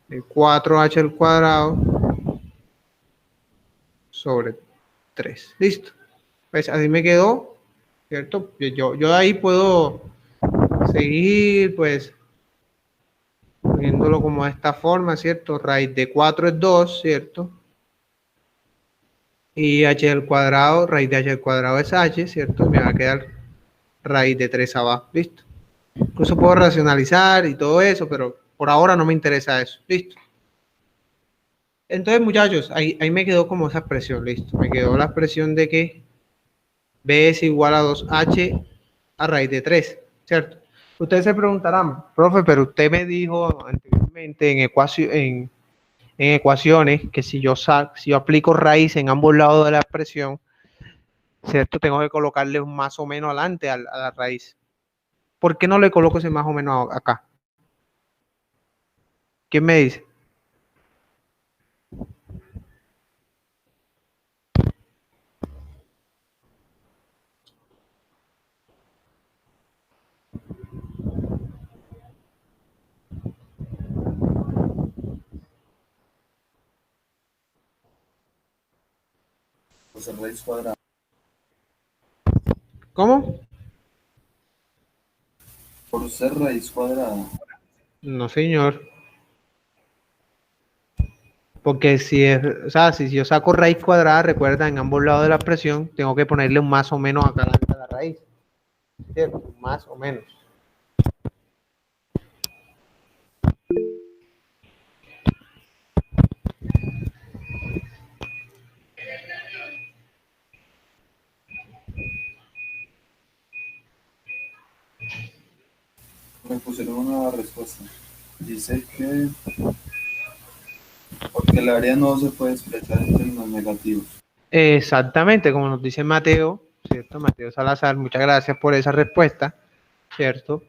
A: de 4h al cuadrado sobre 3. Listo. Pues así me quedó, ¿cierto? Yo de ahí puedo seguir pues poniéndolo como de esta forma, ¿cierto? Raíz de 4 es 2, ¿cierto? Y h al cuadrado, raíz de h al cuadrado es h, ¿cierto? Me va a quedar raíz de 3 abajo, listo. Incluso puedo racionalizar y todo eso, pero por ahora no me interesa eso, listo. Entonces, muchachos, ahí me quedó como esa expresión, listo. Me quedó la expresión de que B es igual a 2H a raíz de 3, ¿cierto? Ustedes se preguntarán, profe, pero usted me dijo anteriormente en ecuaciones que si yo aplico raíz en ambos lados de la expresión, ¿cierto? Tengo que colocarle un más o menos adelante a la raíz. ¿Por qué no le coloco ese más o menos acá? ¿Quién me dice?
C: Pues raíz cuadrada.
A: ¿Cómo?
C: Por ser raíz cuadrada.
A: No, señor. Porque si yo saco raíz cuadrada, recuerda, en ambos lados de la expresión, tengo que ponerle un más o menos acá delante de la raíz. ¿Cierto? Más o menos.
C: Me pusieron una respuesta. Dice que porque el área no se puede expresar en términos negativos.
A: Exactamente, como nos dice Mateo, ¿cierto? Mateo Salazar, muchas gracias por esa respuesta, ¿cierto?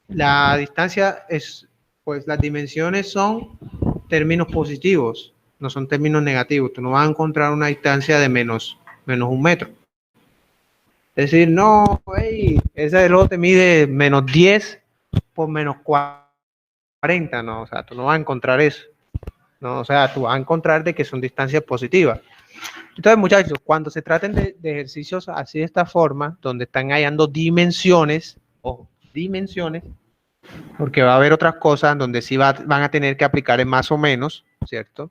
A: La distancia es, pues las dimensiones son términos positivos, no son términos negativos. Tú no vas a encontrar una distancia de menos 1 metro. Es decir, no, hey, ese lote mide menos 10 por menos 40, no, o sea, tú no vas a encontrar eso. No, o sea, tú vas a encontrar de que son distancias positivas. Entonces, muchachos, cuando se traten de ejercicios así de esta forma, donde están hallando dimensiones, ojo, dimensiones, porque va a haber otras cosas donde sí van a tener que aplicar en más o menos, ¿cierto?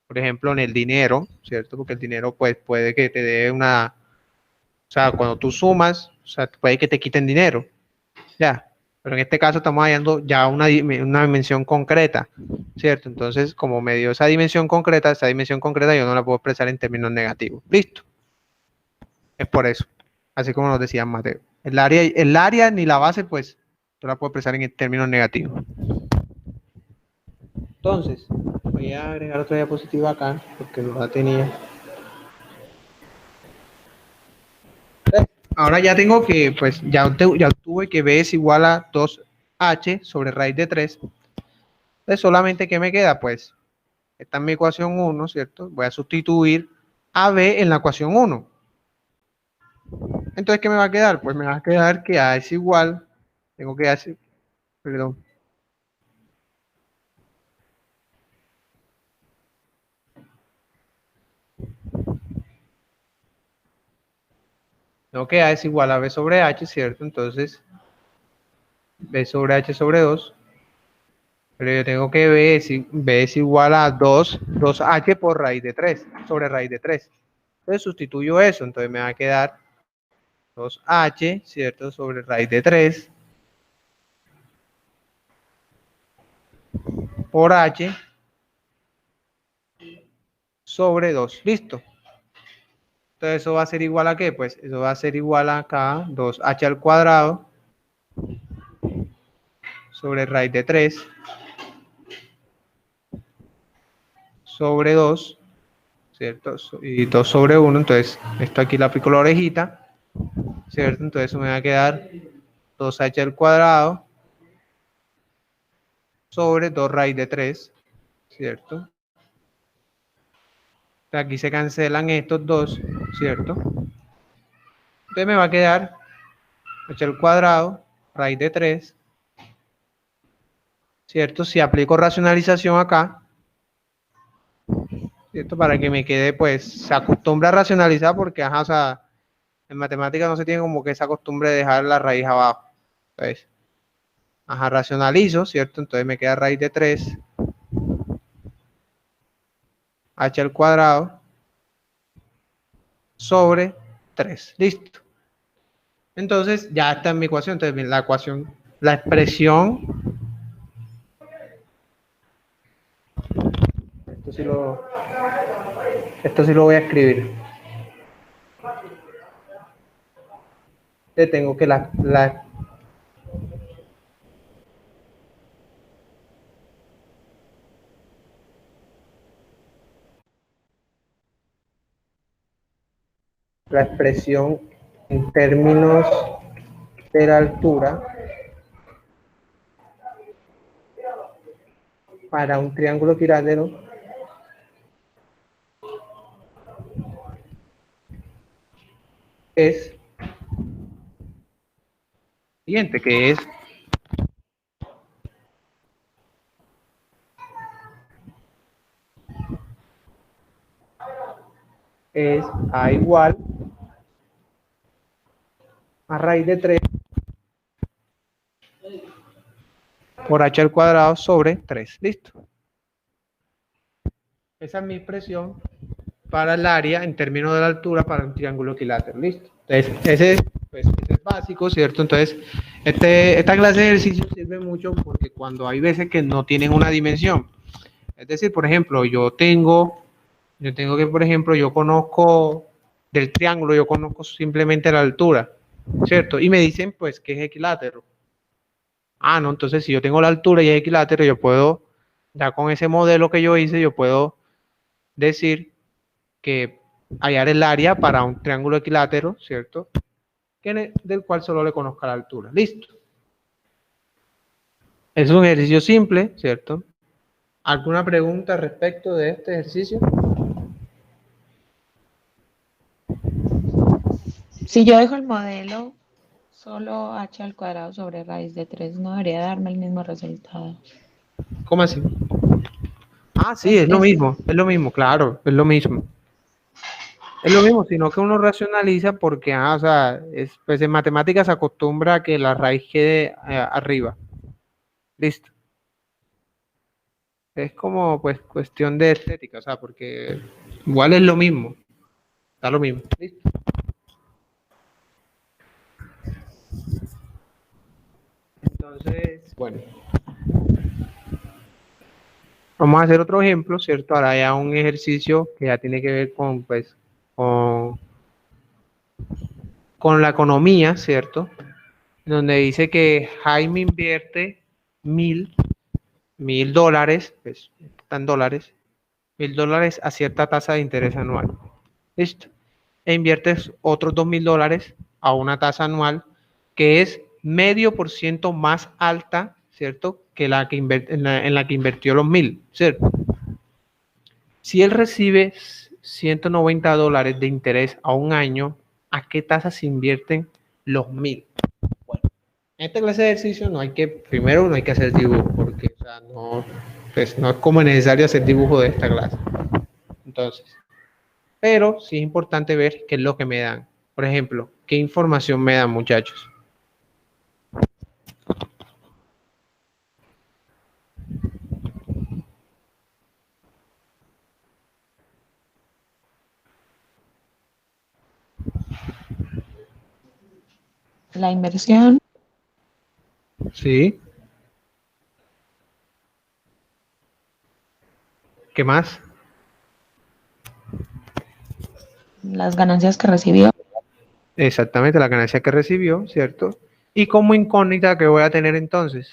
A: Por ejemplo, en el dinero, ¿cierto? Porque el dinero, pues, puede que te dé una, o sea, cuando tú sumas, o sea, puede que te quiten dinero, ya. Pero en este caso estamos hallando ya una dimensión concreta, ¿cierto? Entonces, como me dio esa dimensión concreta yo no la puedo expresar en términos negativos. ¿Listo? Es por eso. Así como nos decía Mateo. El área ni la base, pues, yo la puedo expresar en términos negativos. Entonces, voy a agregar otra diapositiva acá, porque no la tenía. Ahora ya tengo que, pues, ya tuve que B es igual a 2H sobre raíz de 3. Entonces, solamente, ¿qué me queda? Pues, esta es mi ecuación 1, ¿cierto? Voy a sustituir a B en la ecuación 1. Entonces, ¿qué me va a quedar? Pues me va a quedar que A es igual, tengo que hacer, perdón. Tengo que A es igual a B sobre H, ¿cierto? Entonces, B sobre H sobre 2. Pero yo tengo que B es igual a 2H por raíz de 3, sobre raíz de 3. Entonces sustituyo eso, entonces me va a quedar 2H, ¿cierto? Sobre raíz de 3 por H sobre 2. Listo. Entonces eso va a ser igual a ¿qué? Pues eso va a ser igual a acá, 2H al cuadrado sobre raíz de 3 sobre 2, ¿cierto? Y 2 sobre 1, entonces esto aquí le aplico la orejita, ¿cierto? Entonces eso me va a quedar 2H al cuadrado sobre 2 raíz de 3, ¿cierto? Aquí se cancelan estos dos, ¿cierto? Entonces me va a quedar h al cuadrado, raíz de 3, ¿cierto? Si aplico racionalización acá, ¿cierto? Para que me quede, pues, se acostumbra a racionalizar porque, ajá, o sea, en matemáticas no se tiene como que esa costumbre de dejar la raíz abajo. Entonces, ajá, racionalizo, ¿cierto? Entonces me queda raíz de 3, h al cuadrado, sobre 3. Listo. Entonces, ya está en mi ecuación. Entonces, la expresión, esto sí lo voy a escribir. Te tengo que la expresión en términos de la altura para un triángulo equilátero es siguiente, que es A igual a raíz de 3 por h al cuadrado sobre 3. Listo. Esa es mi expresión para el área en términos de la altura para un triángulo equilátero. Listo. Entonces, ese es básico, ¿cierto? Entonces, esta clase de ejercicio sirve mucho porque cuando hay veces que no tienen una dimensión. Es decir, por ejemplo, yo tengo que, por ejemplo, yo conozco del triángulo, yo conozco simplemente la altura, ¿cierto? Y me dicen, pues, que es equilátero. Ah, no, entonces si yo tengo la altura y es equilátero, yo puedo, ya con ese modelo que yo hice, yo puedo decir que hallar el área para un triángulo equilátero, ¿cierto? Del cual solo le conozca la altura. Listo. Es un ejercicio simple, ¿cierto? ¿Alguna pregunta respecto de este ejercicio?
D: Si yo dejo el modelo solo h al cuadrado sobre raíz de 3, no debería darme el mismo resultado.
A: ¿Cómo así? Ah, sí, es lo mismo, claro, es lo mismo. Es lo mismo, sino que uno racionaliza porque, o sea, pues en matemáticas se acostumbra a que la raíz quede arriba. Listo. Es como, pues, cuestión de estética, o sea, porque igual es lo mismo. Da lo mismo. Listo. Entonces, bueno. Vamos a hacer otro ejemplo, ¿cierto? Ahora ya un ejercicio que ya tiene que ver con, pues, con la economía, ¿cierto? Donde dice que Jaime invierte $1,000 pues, están dólares, $1,000 a cierta tasa de interés anual. ¿Listo? E inviertes otros $2,000 a una tasa anual que es 0,5% más alta, ¿cierto? Que la que en la que invirtió los 1,000, ¿cierto? Si él recibe $190 de interés a un año, ¿a qué tasa se invierten los 1,000? Bueno, en esta clase de ejercicio primero no hay que hacer dibujo, porque o sea, pues, no es como necesario hacer dibujo de esta clase. Entonces, pero sí es importante ver qué es lo que me dan. Por ejemplo, ¿qué información me dan, muchachos?
D: La inversión,
A: Sí. ¿Qué más?
D: las ganancias que recibió,
A: Exactamente, la ganancia que recibió, ¿cierto? Y como incógnita que voy a tener entonces.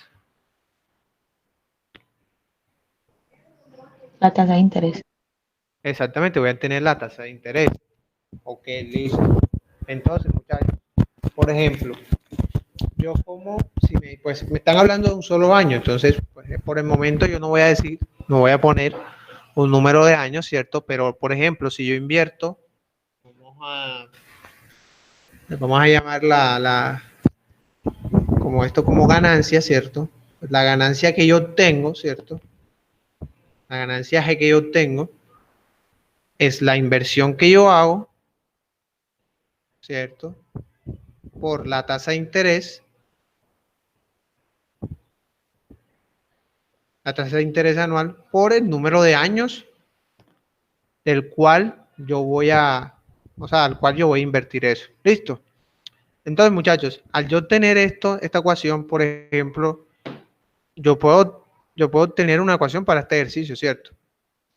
D: la tasa de interés.
A: Exactamente, voy a tener la tasa de interés. Ok, listo. Entonces, muchachos, por ejemplo, yo pues me están hablando de un solo año, entonces, pues, por el momento yo no voy a poner un número de años, ¿cierto? Pero, por ejemplo, si yo invierto, vamos a llamar como esto como ganancia, ¿cierto? La ganancia que yo obtengo, ¿cierto? La ganancia G que yo obtengo es la inversión que yo hago, ¿cierto? Por la tasa de interés. La tasa de interés anual por el número de años del cual yo voy a, al cual yo voy a invertir eso. ¿Listo? Entonces, muchachos, al yo tener esta ecuación, por ejemplo, yo puedo obtener una ecuación para este ejercicio, ¿cierto?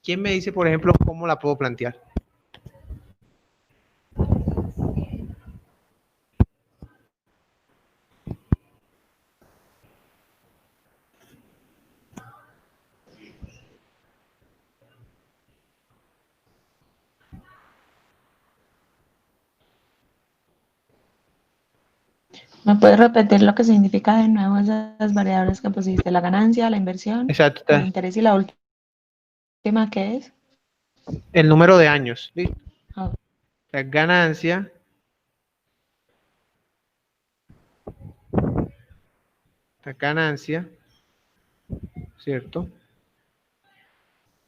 A: ¿Quién me dice, por ejemplo, cómo la puedo plantear?
D: ¿Me puedes repetir lo que significa de nuevo esas variables que pusiste? La ganancia, la inversión,
A: Exacto,
D: el interés y la última, ¿qué es?
A: el número de años, ¿listo?
D: Ah,
A: La ganancia, ¿cierto?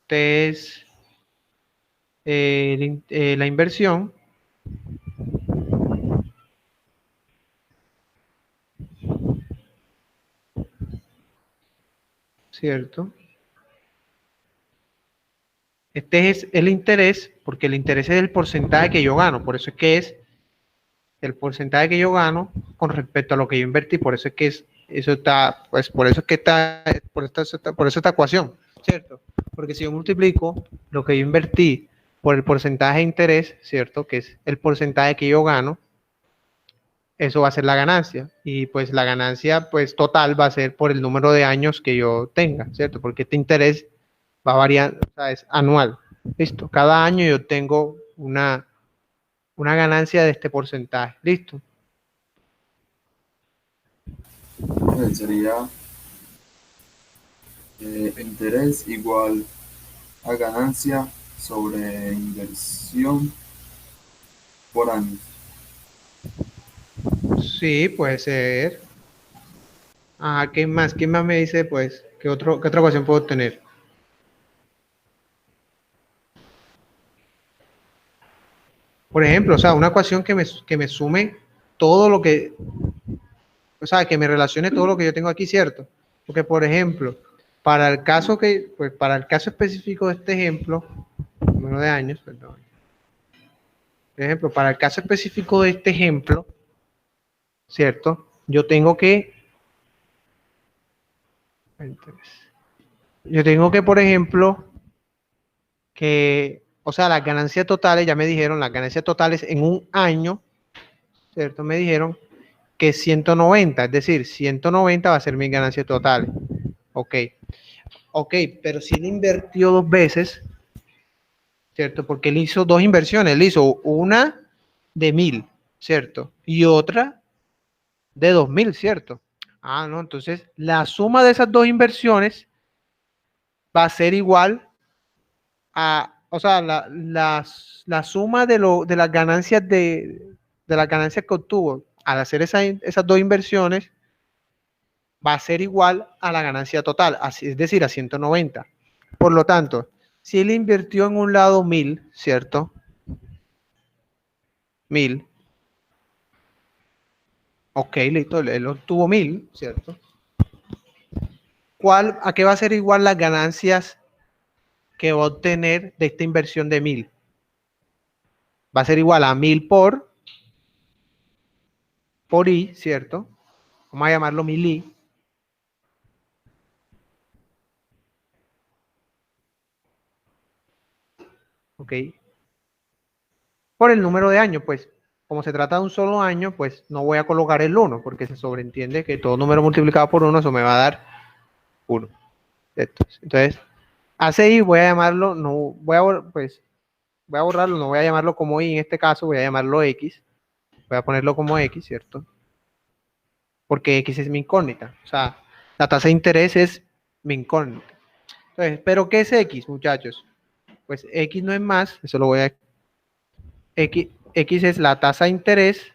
A: Este es la inversión, ¿cierto? Este es el interés, porque el interés es el porcentaje que yo gano, por eso es que es el porcentaje que yo gano con respecto a lo que yo invertí, por eso es que eso está, pues por eso es que está, por eso esta ecuación, ¿cierto? Porque si yo multiplico lo que yo invertí por el porcentaje de interés, ¿cierto? Que es el porcentaje que yo gano, eso va a ser la ganancia. Y pues la ganancia pues total va a ser por el número de años que yo tenga, ¿cierto? Porque este interés va variando, o sea, es anual. Listo. Cada año yo tengo una ganancia de este porcentaje. Listo.
C: Sería interés igual a ganancia sobre inversión por año.
A: Sí, puede ser. Ah, ¿qué más? ¿Quién más me dice, pues, qué otra ecuación puedo tener? Por ejemplo, o sea, una ecuación que me sume todo lo que, o sea, que me relacione todo lo que yo tengo aquí, ¿cierto? Porque, por ejemplo, pues, para el caso específico de este ejemplo, número de años, perdón. Por ejemplo, para el caso específico de este ejemplo, ¿cierto? Yo tengo que, por ejemplo, o sea, las ganancias totales, ya me dijeron, las ganancias totales en un año, ¿cierto? Me dijeron que 190, es decir, 190 va a ser mi ganancia total. Ok, ok, pero si él invirtió dos veces, ¿cierto? Porque él hizo dos inversiones, él hizo una de 1000, ¿cierto? Y otra de 2000, ¿cierto? Ah, no, entonces la suma de esas dos inversiones va a ser igual o sea, la suma de las ganancias de las ganancias que obtuvo al hacer esas dos inversiones va a ser igual a la ganancia total, es decir, a 190. Por lo tanto, si él invirtió en un lado 1000, ¿cierto? 1000. Ok, listo, él obtuvo 1000, ¿cierto? ¿A qué va a ser igual las ganancias que va a obtener de esta inversión de 1000? Va a ser igual a 1000 por I, ¿cierto? Vamos a llamarlo 1000I. ¿Ok? Por el número de años, pues, como se trata de un solo año, pues no voy a colocar el 1, porque se sobreentiende que todo número multiplicado por 1, eso me va a dar 1. Entonces, ACI voy a llamarlo, no voy a, pues, voy a borrarlo, no voy a llamarlo como I en este caso, voy a llamarlo X, voy a ponerlo como X, ¿cierto? Porque X es mi incógnita, o sea, la tasa de interés es mi incógnita. Entonces, ¿pero qué es X, muchachos? Pues X no es más, eso lo voy a... X es la tasa de interés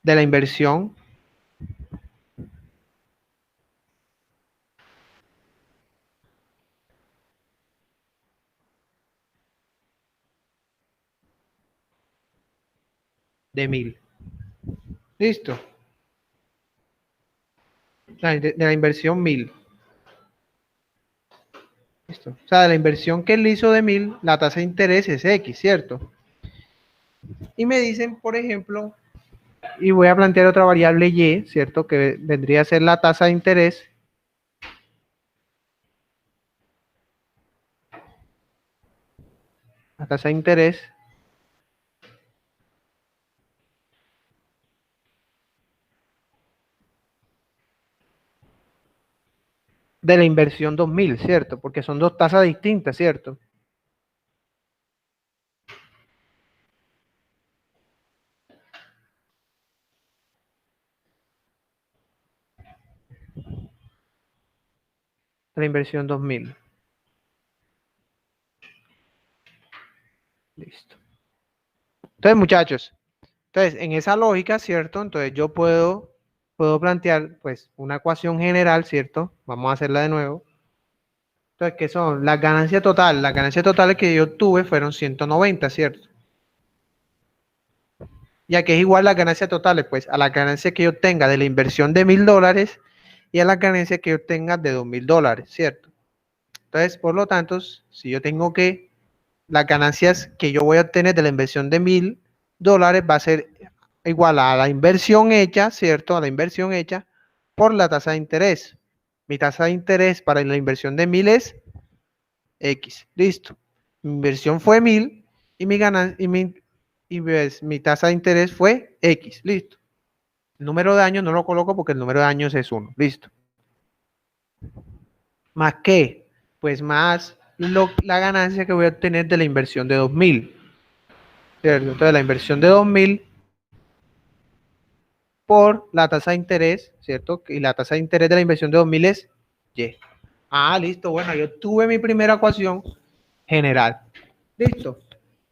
A: de la inversión de 1000. ¿Listo? De la inversión 1000. ¿Listo? O sea, de la inversión que él hizo de 1000, la tasa de interés es X, ¿cierto? Y me dicen, por ejemplo, y voy a plantear otra variable Y, ¿cierto? Que vendría a ser la tasa de interés. La tasa de interés de la inversión 2000, ¿cierto? Porque son dos tasas distintas, ¿cierto? De la inversión 2000. Listo. Entonces, muchachos, en esa lógica, ¿cierto? Entonces yo puedo plantear, pues, una ecuación general, ¿cierto? Vamos a hacerla de nuevo. Entonces, ¿qué son? Las ganancias totales. Las ganancias totales que yo tuve fueron 190, ¿cierto? Ya que es igual las ganancias totales, pues, a las ganancias que yo tenga de la inversión de $1000 y a las ganancias que yo tenga de $2000, ¿cierto? Entonces, por lo tanto, si yo tengo que, las ganancias que yo voy a obtener de la inversión de $1000 va a ser igual a la inversión hecha, ¿cierto? A la inversión hecha por la tasa de interés. Mi tasa de interés para la inversión de 1000 es X. Listo. Mi inversión fue 1000 y mi tasa de interés fue X. Listo. El número de años no lo coloco porque el número de años es 1. Listo. ¿Más qué? Pues más la ganancia que voy a obtener de la inversión de 2000. ¿Cierto? Entonces la inversión de 2000 por la tasa de interés, ¿cierto? Y la tasa de interés de la inversión de 2000 es Y. Ah, listo. Bueno, yo tuve mi primera ecuación general. Listo.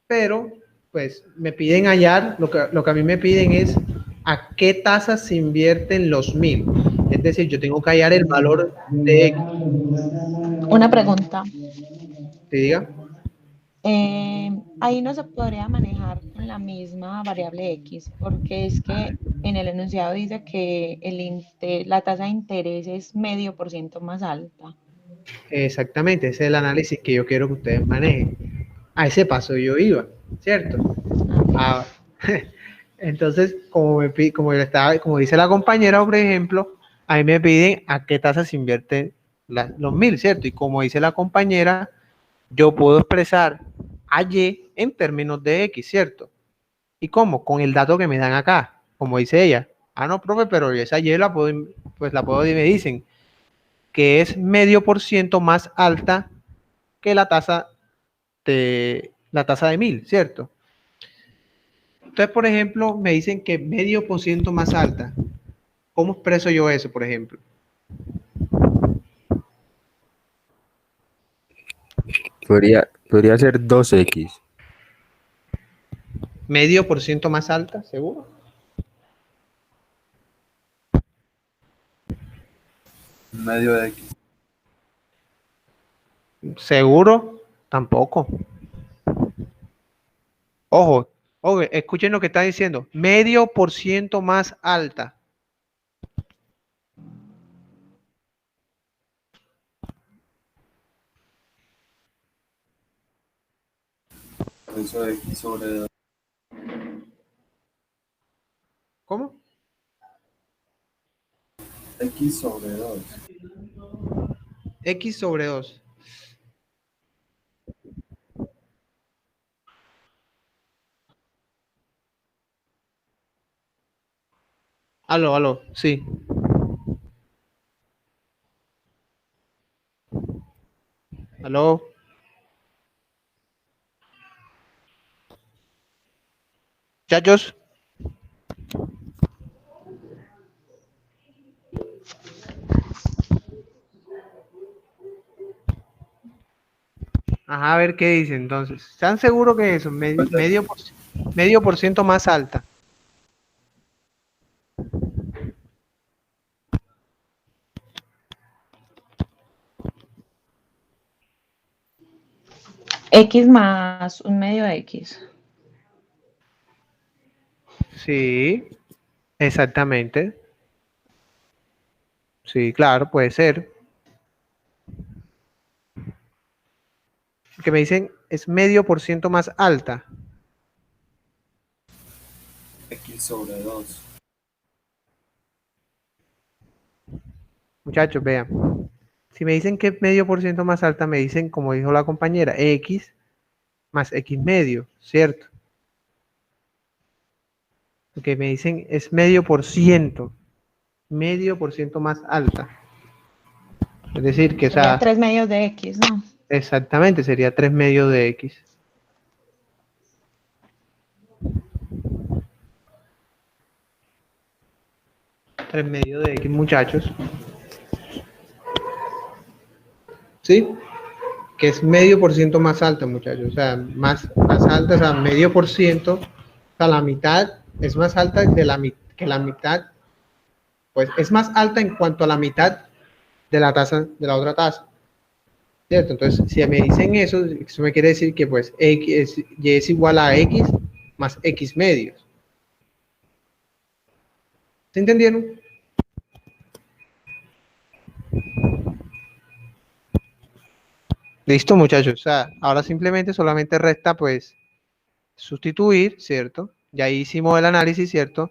A: Pero, pues, me piden hallar, lo que a mí me piden es a qué tasa se invierten los 1000. Es decir, yo tengo que hallar el valor de X.
D: Una pregunta.
A: ¿Te diga?
D: Ahí no se podría manejar con la misma variable X, porque es que en el enunciado dice que la tasa de interés es 0,5% más alta.
A: Exactamente, ese es el análisis que yo quiero que ustedes manejen. A ese paso yo iba, ¿cierto? Ah, entonces, como dice la compañera, por ejemplo, a mí me piden a qué tasa se invierten los 1000, ¿cierto? Y como dice la compañera, yo puedo expresar a Y en términos de X, ¿cierto? ¿Y cómo? Con el dato que me dan acá, como dice ella. Ah, no, profe, pero esa Y la puedo, y me dicen que es 0,5% más alta que la tasa de 1000, ¿cierto? Entonces, por ejemplo, me dicen que 0,5% más alta. ¿Cómo expreso yo eso, por ejemplo?
E: Podría ser 2x.
A: 0,5% más alta, ¿seguro?
C: Medio de X.
A: ¿Seguro? Tampoco. Ojo, escuchen lo que está diciendo. 0,5% más alta.
C: Eso de X sobre 2.
A: ¿Cómo?
C: X sobre 2.
A: X sobre 2. Aló, sí. Aló. Muchachos. Ajá, a ver qué dice entonces. ¿Están seguros que eso? Medio por ciento más alta.
D: X más un medio de X.
A: Sí, exactamente. Sí, claro, puede ser. Que me dicen es medio por ciento más alta.
C: X sobre 2.
A: Muchachos, vean. Si me dicen que es medio por ciento más alta, me dicen, como dijo la compañera, X más X medio, ¿cierto? Porque me dicen es medio por ciento más alta. Es decir, que, o
D: Sería
A: sea,
D: 3 medios de X, ¿no?
A: exactamente, sería 3 medios de X. Tres medios de X, muchachos. ¿Sí? Que es medio por ciento más alta, muchachos. O sea, más alta, o sea, medio por ciento. O sea, la mitad es más alta que la mitad. Pues es más alta en cuanto a la mitad de la tasa, de la otra tasa. ¿Cierto? Entonces, si me dicen eso me quiere decir que pues X, Y es igual a X más X medios. ¿Se entendieron? Listo, muchachos. O sea, ahora simplemente solamente resta pues sustituir, ¿cierto? Ya hicimos el análisis, ¿cierto?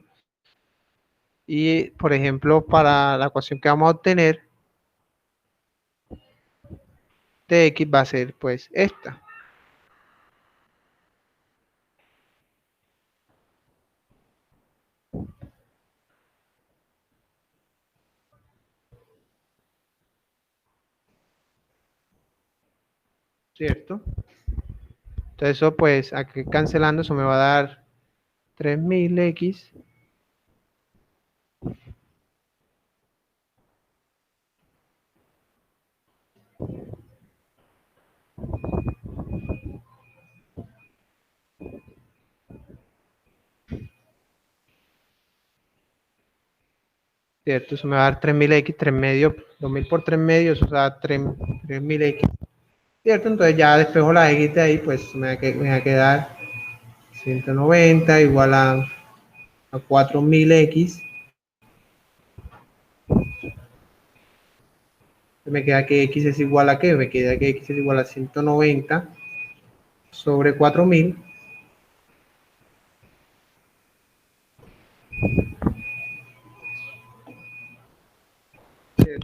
A: Y, por ejemplo, para la ecuación que vamos a obtener de X va a ser pues esta. ¿Cierto? Entonces eso pues aquí cancelando eso me va a dar 3000X ¿cierto? Eso me va a dar 3000X, 3 medios, 2000 por 3 medios, o sea, 3000X, ¿cierto? Entonces ya despejo la X de ahí, pues me va a quedar 190 igual a 4000X. Me queda que X es igual a ¿qué? Me queda que X es igual a 190 sobre 4000.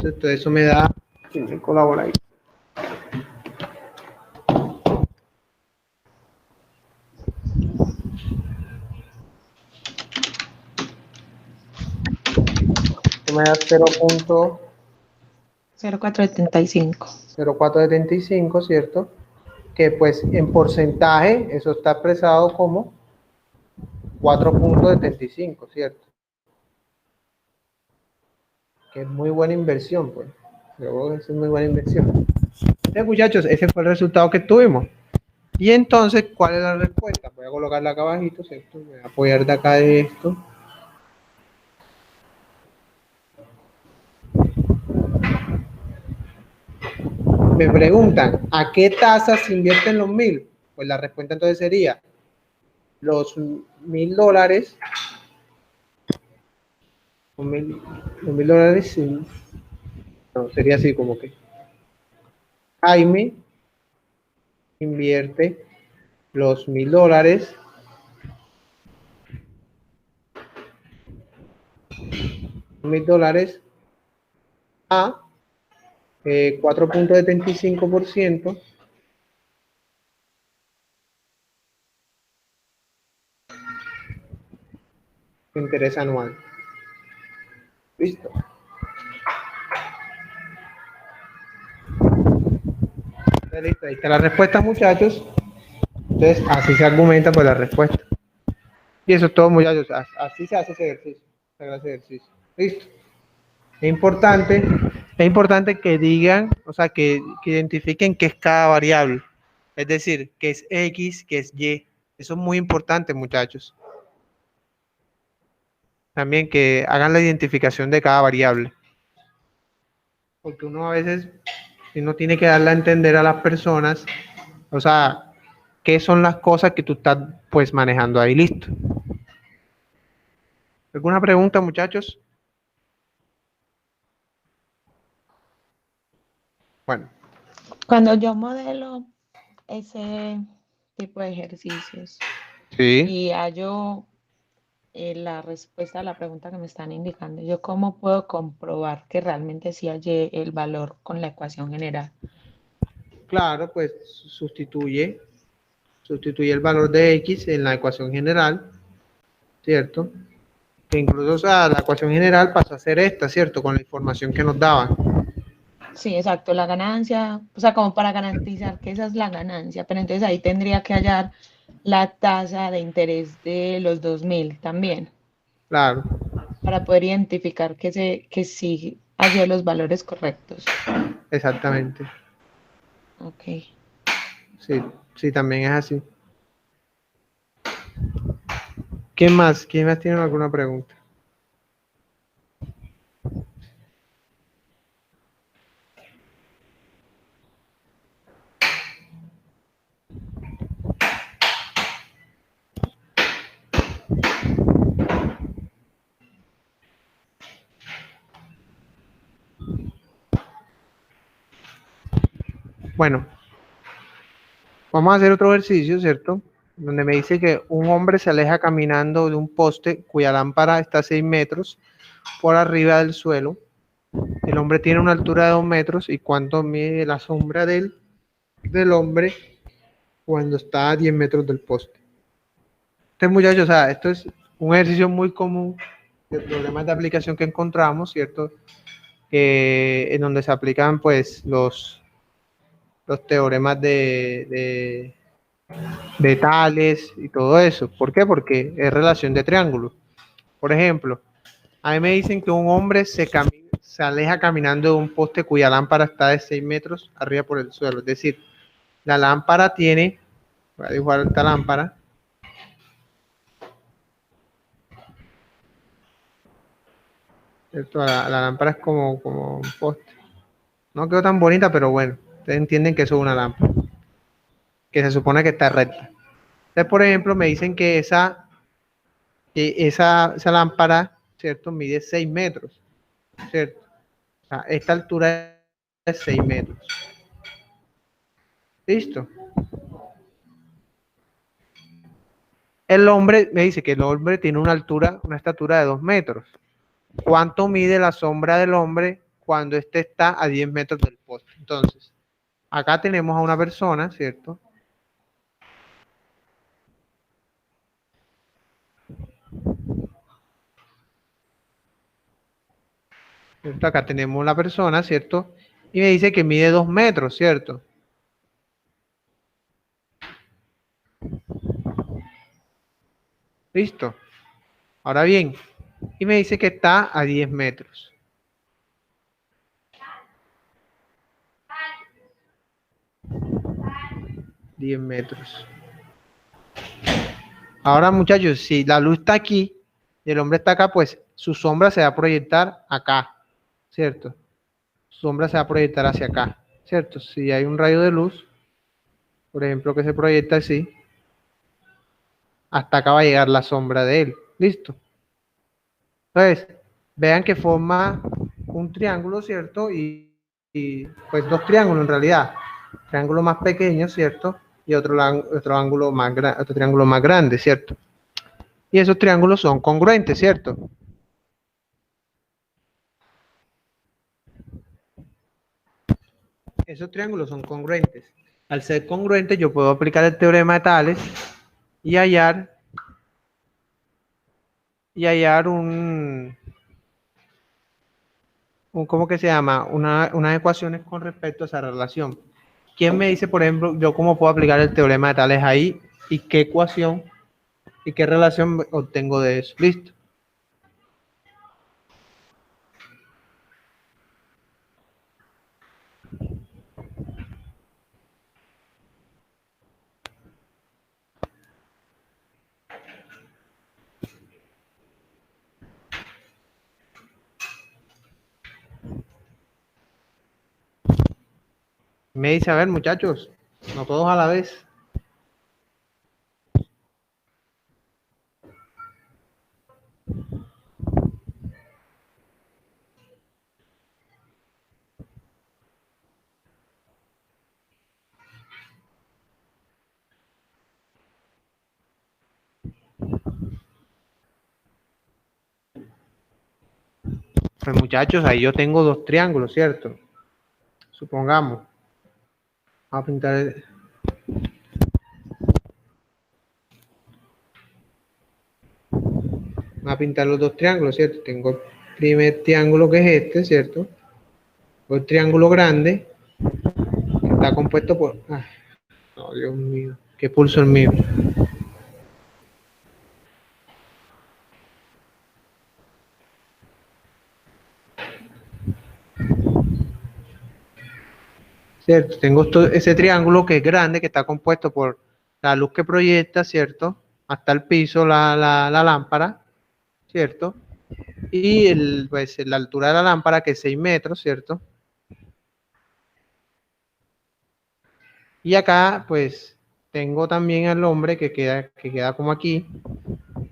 A: Entonces eso me da, ¿quién me colabora ahí? Esto me da
D: 0,475.
A: 0,475, ¿cierto? Que pues en porcentaje eso está expresado como 4,75, ¿cierto? Que es muy buena inversión, pues. Pero es muy buena inversión. Entonces, muchachos, ese fue el resultado que tuvimos. Y entonces, ¿cuál es la respuesta? Voy a colocarla acá abajito, ¿cierto? Voy a apoyar de acá de esto. Me preguntan, ¿a qué tasa se invierten los 1000? Pues la respuesta entonces sería los $1000. Los $1000, no, sería así como que Jaime invierte los $1000 a 4,75% de interés anual. Listo. Listo, ahí está la respuesta, muchachos. Entonces, así se argumenta por la respuesta. Y eso es todo, muchachos. Así se hace ese ejercicio. Listo. Es importante que digan, o sea, que identifiquen qué es cada variable. Es decir, qué es X, qué es Y. Eso es muy importante, muchachos. También que hagan la identificación de cada variable. Porque uno a veces, uno tiene que darle a entender a las personas, o sea, qué son las cosas que tú estás pues manejando ahí, listo. ¿Alguna pregunta, muchachos? Bueno,
D: Cuando yo modelo ese tipo de ejercicios
A: sí.
D: y hallo la respuesta a la pregunta que me están indicando, ¿yo cómo puedo comprobar que realmente sí hallé el valor con la ecuación general?
A: Claro, pues sustituye el valor de x en la ecuación general, ¿cierto? Que incluso, o sea, la ecuación general pasa a ser esta, ¿cierto? Con la información que nos daban.
D: Sí, exacto, la ganancia, o sea, como para garantizar que esa es la ganancia, pero entonces ahí tendría que hallar la tasa de interés de los 2000 también,
A: Claro,
D: para poder identificar que sí hallé los valores correctos.
A: exactamente.
D: Ok.
A: Sí, sí, también es así. ¿Qué más? ¿Quién más tiene alguna pregunta? Bueno, vamos a hacer otro ejercicio, ¿cierto? Donde me dice que un hombre se aleja caminando de un poste cuya lámpara está a 6 metros por arriba del suelo. El hombre tiene una altura de 2 metros y cuánto mide la sombra del hombre cuando está a 10 metros del poste. Este muchacho, o sea, esto es un ejercicio muy común de problemas de aplicación que encontramos, ¿cierto? En donde se aplican pues los teoremas de Tales y todo eso. ¿Por qué? Porque es relación de triángulos. Por ejemplo, a mí me dicen que un hombre se aleja caminando de un poste cuya lámpara está de 6 metros arriba por el suelo. Es decir, la lámpara tiene, voy a dibujar esta lámpara, ¿cierto? La lámpara es como un poste. No quedó tan bonita, pero bueno, ustedes entienden que eso es una lámpara, que se supone que está recta. Entonces, por ejemplo, me dicen que esa lámpara, ¿cierto? Mide 6 metros, ¿cierto? O sea, esta altura es 6 metros. ¿Listo? El hombre, me dice que el hombre tiene una estatura de 2 metros. ¿Cuánto mide la sombra del hombre cuando éste está a 10 metros del poste? Entonces, acá tenemos a una persona, ¿cierto? ¿Cierto? Acá tenemos la persona, ¿cierto? Y me dice que mide 2 metros, ¿cierto? Listo. Ahora bien, y me dice que está a 10 metros. Diez metros. Ahora, muchachos, si la luz está aquí y el hombre está acá, pues su sombra se va a proyectar acá, ¿cierto? Su sombra se va a proyectar hacia acá, ¿cierto? Si hay un rayo de luz, por ejemplo, que se proyecta así, hasta acá va a llegar la sombra de él. ¿Listo? Entonces, vean que forma un triángulo, ¿cierto? Pues dos triángulos en realidad. Triángulo más pequeño, ¿cierto? Y otro ángulo otro triángulo más grande, ¿cierto? Y esos triángulos son congruentes, ¿cierto? Esos triángulos son congruentes. Al ser congruentes, yo puedo aplicar el teorema de Tales y hallar ¿cómo que se llama? Unas ecuaciones con respecto a esa relación. ¿Quién me dice, por ejemplo, yo cómo puedo aplicar el teorema de Tales ahí y qué ecuación y qué relación obtengo de eso? Listo. Me dice, a ver, muchachos, no todos a la vez. Pues muchachos, ahí yo tengo dos triángulos, ¿cierto? Supongamos. Vamos a pintar los dos triángulos, ¿cierto? Tengo el primer triángulo que es este, ¿cierto? El triángulo grande, que está compuesto por... Ay, no, Dios mío, qué pulso el mío. ¿Cierto? Tengo ese triángulo que es grande, que está compuesto por la luz que proyecta, ¿cierto? Hasta el piso, la lámpara, ¿cierto? Y pues, la altura de la lámpara, que es 6 metros, ¿cierto? Y acá, pues, tengo también al hombre que queda como aquí,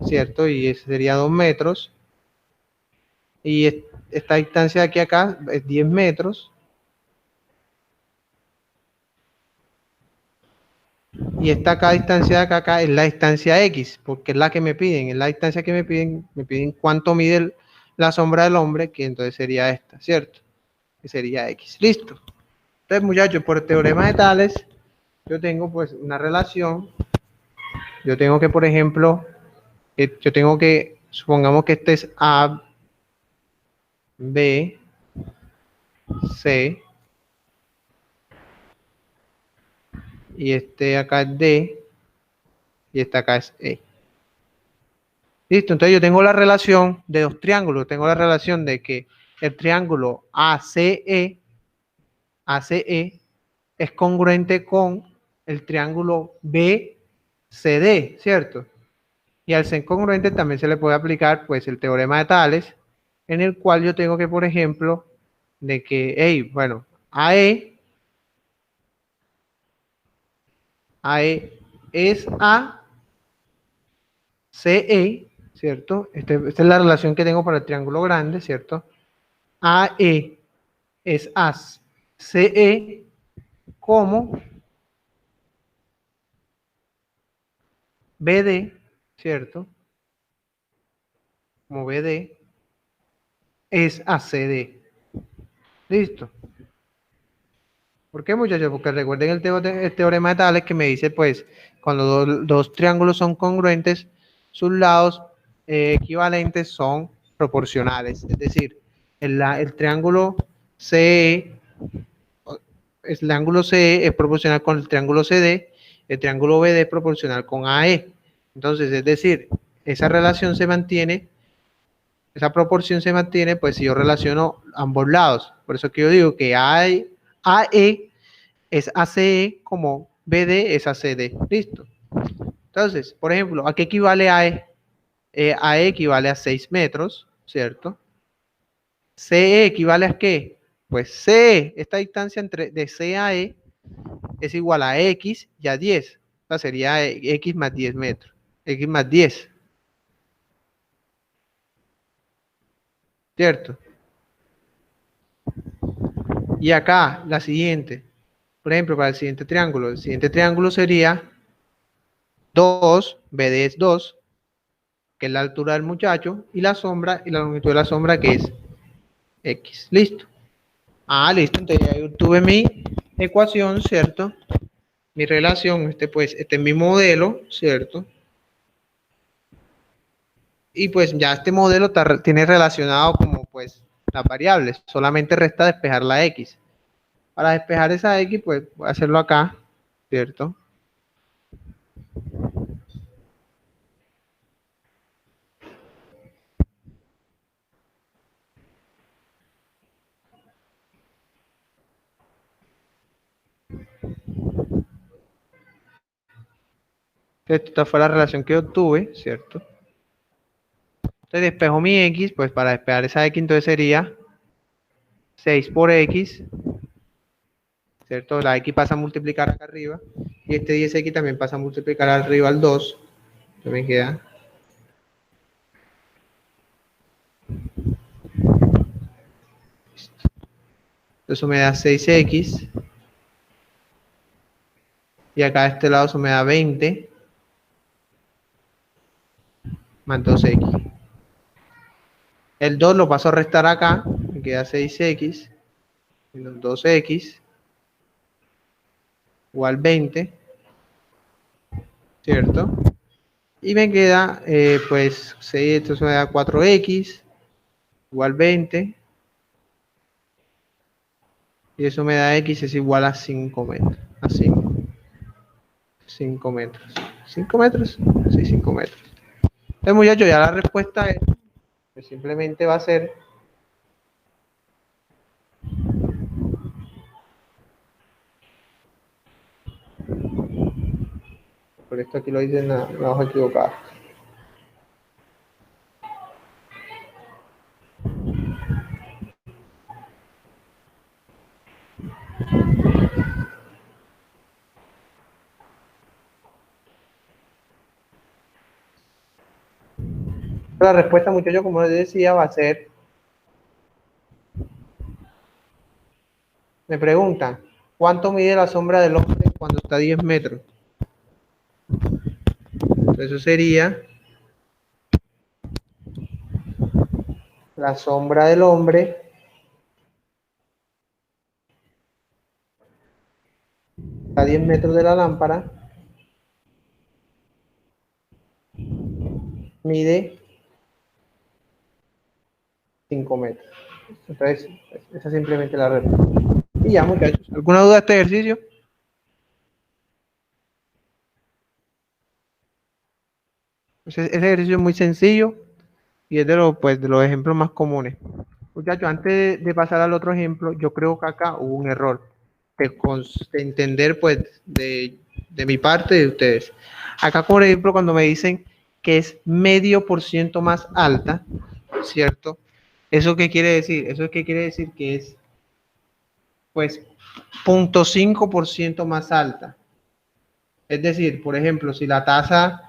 A: ¿cierto? Y ese sería 2 metros. Y esta distancia de aquí a acá es 10 metros. Y esta distancia de acá es la distancia X, porque es la que me piden, es la distancia que me piden cuánto mide la sombra del hombre, que entonces sería esta, ¿cierto? Que sería X. Listo. Entonces, muchachos, por teorema de Tales, yo tengo pues una relación. Yo tengo que, por ejemplo, supongamos que este es A, B, C, y este acá es D, y este acá es E. Listo, entonces yo tengo la relación de dos triángulos. Tengo la relación de que el triángulo ACE es congruente con el triángulo BCD, ¿cierto? Y al ser congruente también se le puede aplicar pues el teorema de Tales, en el cual yo tengo que, por ejemplo, de que, hey, bueno, AE es ACE, ¿cierto? Esta es la relación que tengo para el triángulo grande, ¿cierto? AE es ACE como BD, ¿cierto? Como BD es ACD. ¿Listo? ¿Por qué, muchachos? Porque recuerden el teorema de Tales que me dice, pues, cuando dos triángulos son congruentes, sus lados equivalentes son proporcionales. Es decir, el triángulo CE, el ángulo CE es proporcional con el triángulo CD, el triángulo BD es proporcional con AE. Entonces, es decir, esa relación se mantiene, esa proporción se mantiene, pues, si yo relaciono ambos lados. Por eso que yo digo que AE es ACE como BD es ACD. Listo. Entonces, por ejemplo, ¿a qué equivale AE? AE equivale a 6 metros, ¿cierto? CE equivale a ¿qué? Pues CE, esta distancia de C a E es igual a X y a 10. O sea, sería X más 10 metros. X más 10. ¿Cierto? Y acá, la siguiente. Por ejemplo, para el siguiente triángulo sería 2, BD es 2, que es la altura del muchacho, y la sombra, y la longitud de la sombra, que es X. Listo. Listo. Entonces ya yo tuve mi ecuación, ¿cierto? Mi relación, este es mi modelo, ¿cierto? Y pues ya este modelo tiene relacionado como pues las variables. Solamente resta despejar la X. Para despejar esa X, pues voy a hacerlo acá, ¿cierto? Esta fue la relación que obtuve, ¿cierto? Entonces despejo mi X, pues para despejar esa X entonces sería 6 por X, ¿cierto? La X pasa a multiplicar acá arriba, y este 10X también pasa a multiplicar arriba al 2, entonces me queda eso me da 6X, y acá de este lado eso me da 20 más 2X. El 2 lo paso a restar acá, me queda 6x menos 2x igual 20, ¿cierto? Y me queda, pues, 6, esto me da 4x igual 20. Y eso me da x es igual a 5 metros. A 5 metros. ¿5 metros? Sí, 5 metros. Entonces, muchachos, ya la respuesta es, pues simplemente va a ser por esto aquí lo dice en la hoja equivocada. La respuesta, muchachos, como les decía, va a ser, me preguntan, ¿cuánto mide la sombra del hombre cuando está a 10 metros? Entonces, eso sería la sombra del hombre a 10 metros de la lámpara, mide 5 metros. Entonces, esa es simplemente la respuesta. Y ya, muchachos, ¿alguna duda de este ejercicio? Ese ejercicio es muy sencillo y es de los ejemplos más comunes. Muchachos, antes de pasar al otro ejemplo, yo creo que acá hubo un error de entender, pues, de mi parte y de ustedes. Acá, por ejemplo, cuando me dicen que es medio por ciento más alta, ¿cierto? ¿Eso qué quiere decir? Eso es que quiere decir que es, pues, 0.5% más alta. Es decir, por ejemplo, si la tasa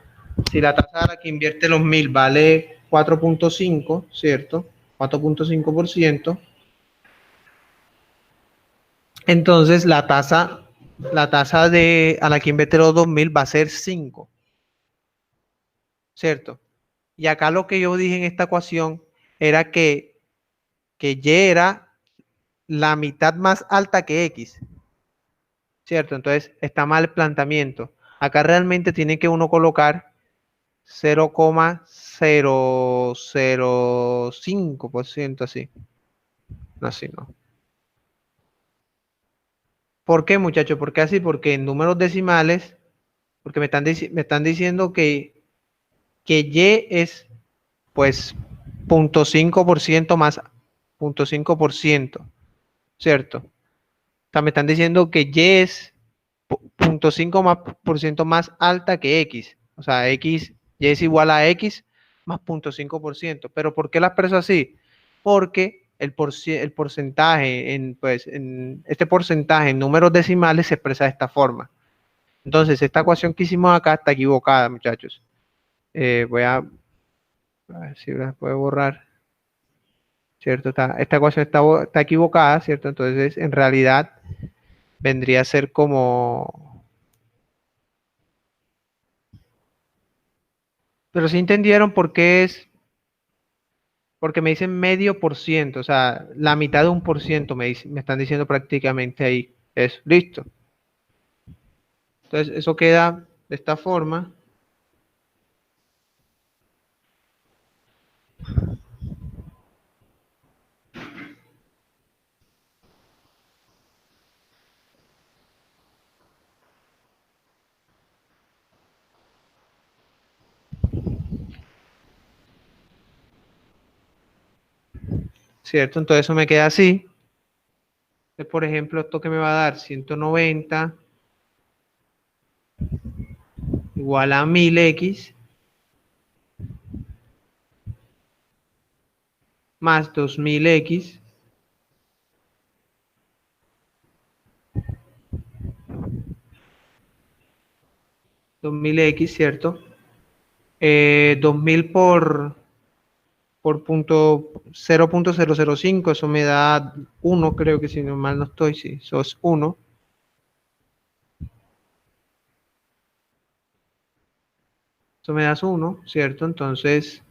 A: a la que invierte los 1000 vale 4.5, ¿cierto? 4.5%. Entonces la tasa a la que invierte los 2000 va a ser 5, ¿cierto? Y acá lo que yo dije en esta ecuación era que Y era la mitad más alta que X, ¿cierto? Entonces está mal el planteamiento. Acá realmente tiene que uno colocar 0,005% así. No, así no. ¿Por qué, muchachos? ¿Por qué así? Porque en números decimales, porque me están diciendo que Y es, pues, 0.5% más 0.5%, ¿cierto? O sea, me están diciendo que Y es 0.5% más alta que X. O sea, X, Y es igual a X más 0.5%. ¿Pero por qué la expreso así? Porque el porcentaje, en este porcentaje en números decimales se expresa de esta forma. Entonces, esta ecuación que hicimos acá está equivocada, muchachos. Voy a ver si la puedo borrar. ¿Cierto? Esta ecuación está equivocada, ¿cierto? Entonces, en realidad, vendría a ser como... Pero sí entendieron por qué es... Porque me dicen medio por ciento, o sea, la mitad de 1% me están diciendo prácticamente ahí. Eso, listo. Entonces, eso queda de esta forma. ¿Cierto? Entonces eso me queda así. Entonces, por ejemplo, esto que me va a dar 190 igual a 1000x más 2000x ¿cierto? 2000 por 0.005, eso me da 1, creo que si no mal no estoy, sí, eso es 1. Eso me das 1, ¿cierto? Entonces,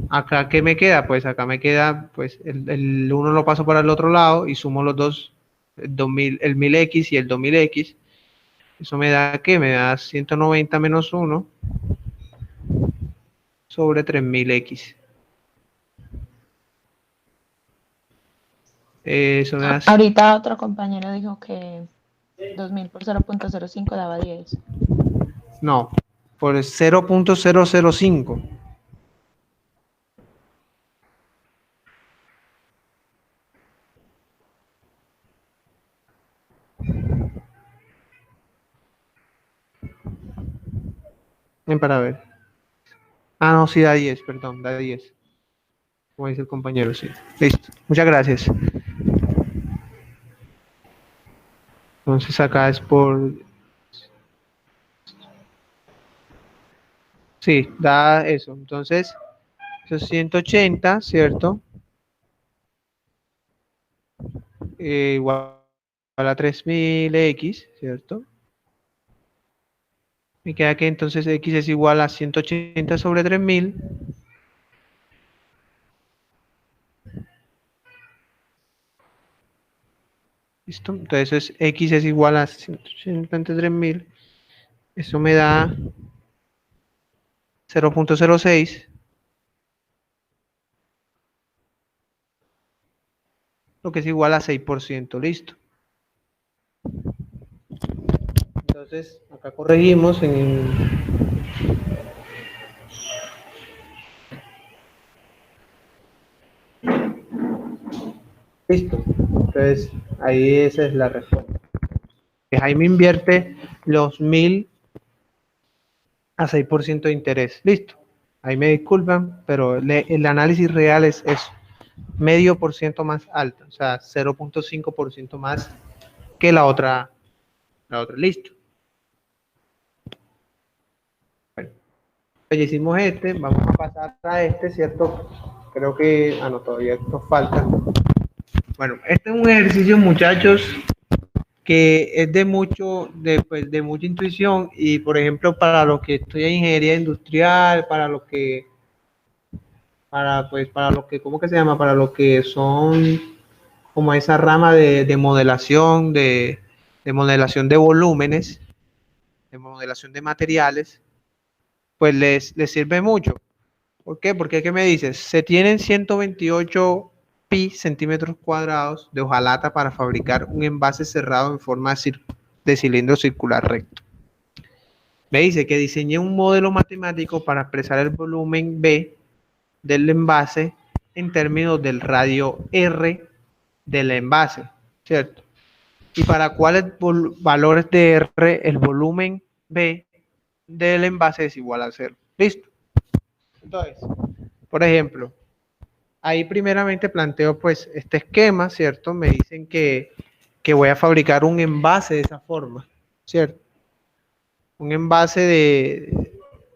A: Acá, ¿qué me queda? Pues acá me queda, pues el 1 lo paso para el otro lado y sumo los dos, el 2000, el 1000X y el 2000X. Eso me da, ¿qué? Me da 190 menos 1 sobre 3000X. Eso me da...
D: Ahorita otro compañero dijo que 2000 por 0.05 daba 10.
A: No, por 0.005. Ven para ver. Ah, no, sí da 10, perdón, da 10. Como dice el compañero, sí. Listo, muchas gracias. Entonces acá es por... Sí, da eso. Entonces, eso es 180, ¿cierto? Igual a 3000X, ¿cierto? Me queda que entonces X es igual a 180 sobre 3000. ¿Listo? Entonces X es igual a 180 entre 3000. Eso me da 0.06. Lo que es igual a 6%. Listo. Entonces, acá corregimos en... Listo. Entonces, ahí esa es la respuesta. Jaime invierte los 1000 a 6% de interés. Listo. Ahí me disculpan, pero el análisis real es eso. Medio por ciento más alto. O sea, 0.5% más que la otra. Listo. Bueno, ya hicimos este. Vamos a pasar a este, ¿cierto? Creo que... Ah, no, todavía nos falta. Bueno, este es un ejercicio, muchachos, que es de mucha intuición y, por ejemplo, para lo que estoy en ingeniería industrial, para lo que, ¿cómo que se llama? Para lo que son como esa rama de modelación, de modelación de volúmenes, de modelación de materiales, pues les sirve mucho. ¿Por qué? Porque, ¿qué me dices? Se tienen 128 pi centímetros cuadrados de hojalata para fabricar un envase cerrado en forma de cilindro circular recto. Me dice que diseñé un modelo matemático para expresar el volumen B del envase en términos del radio R del envase, ¿cierto? Y para cuáles valores de R el volumen B del envase es igual a 0. ¿Listo? Entonces, por ejemplo, ahí primeramente planteo pues este esquema, ¿cierto? Me dicen que voy a fabricar un envase de esa forma, ¿cierto? Un envase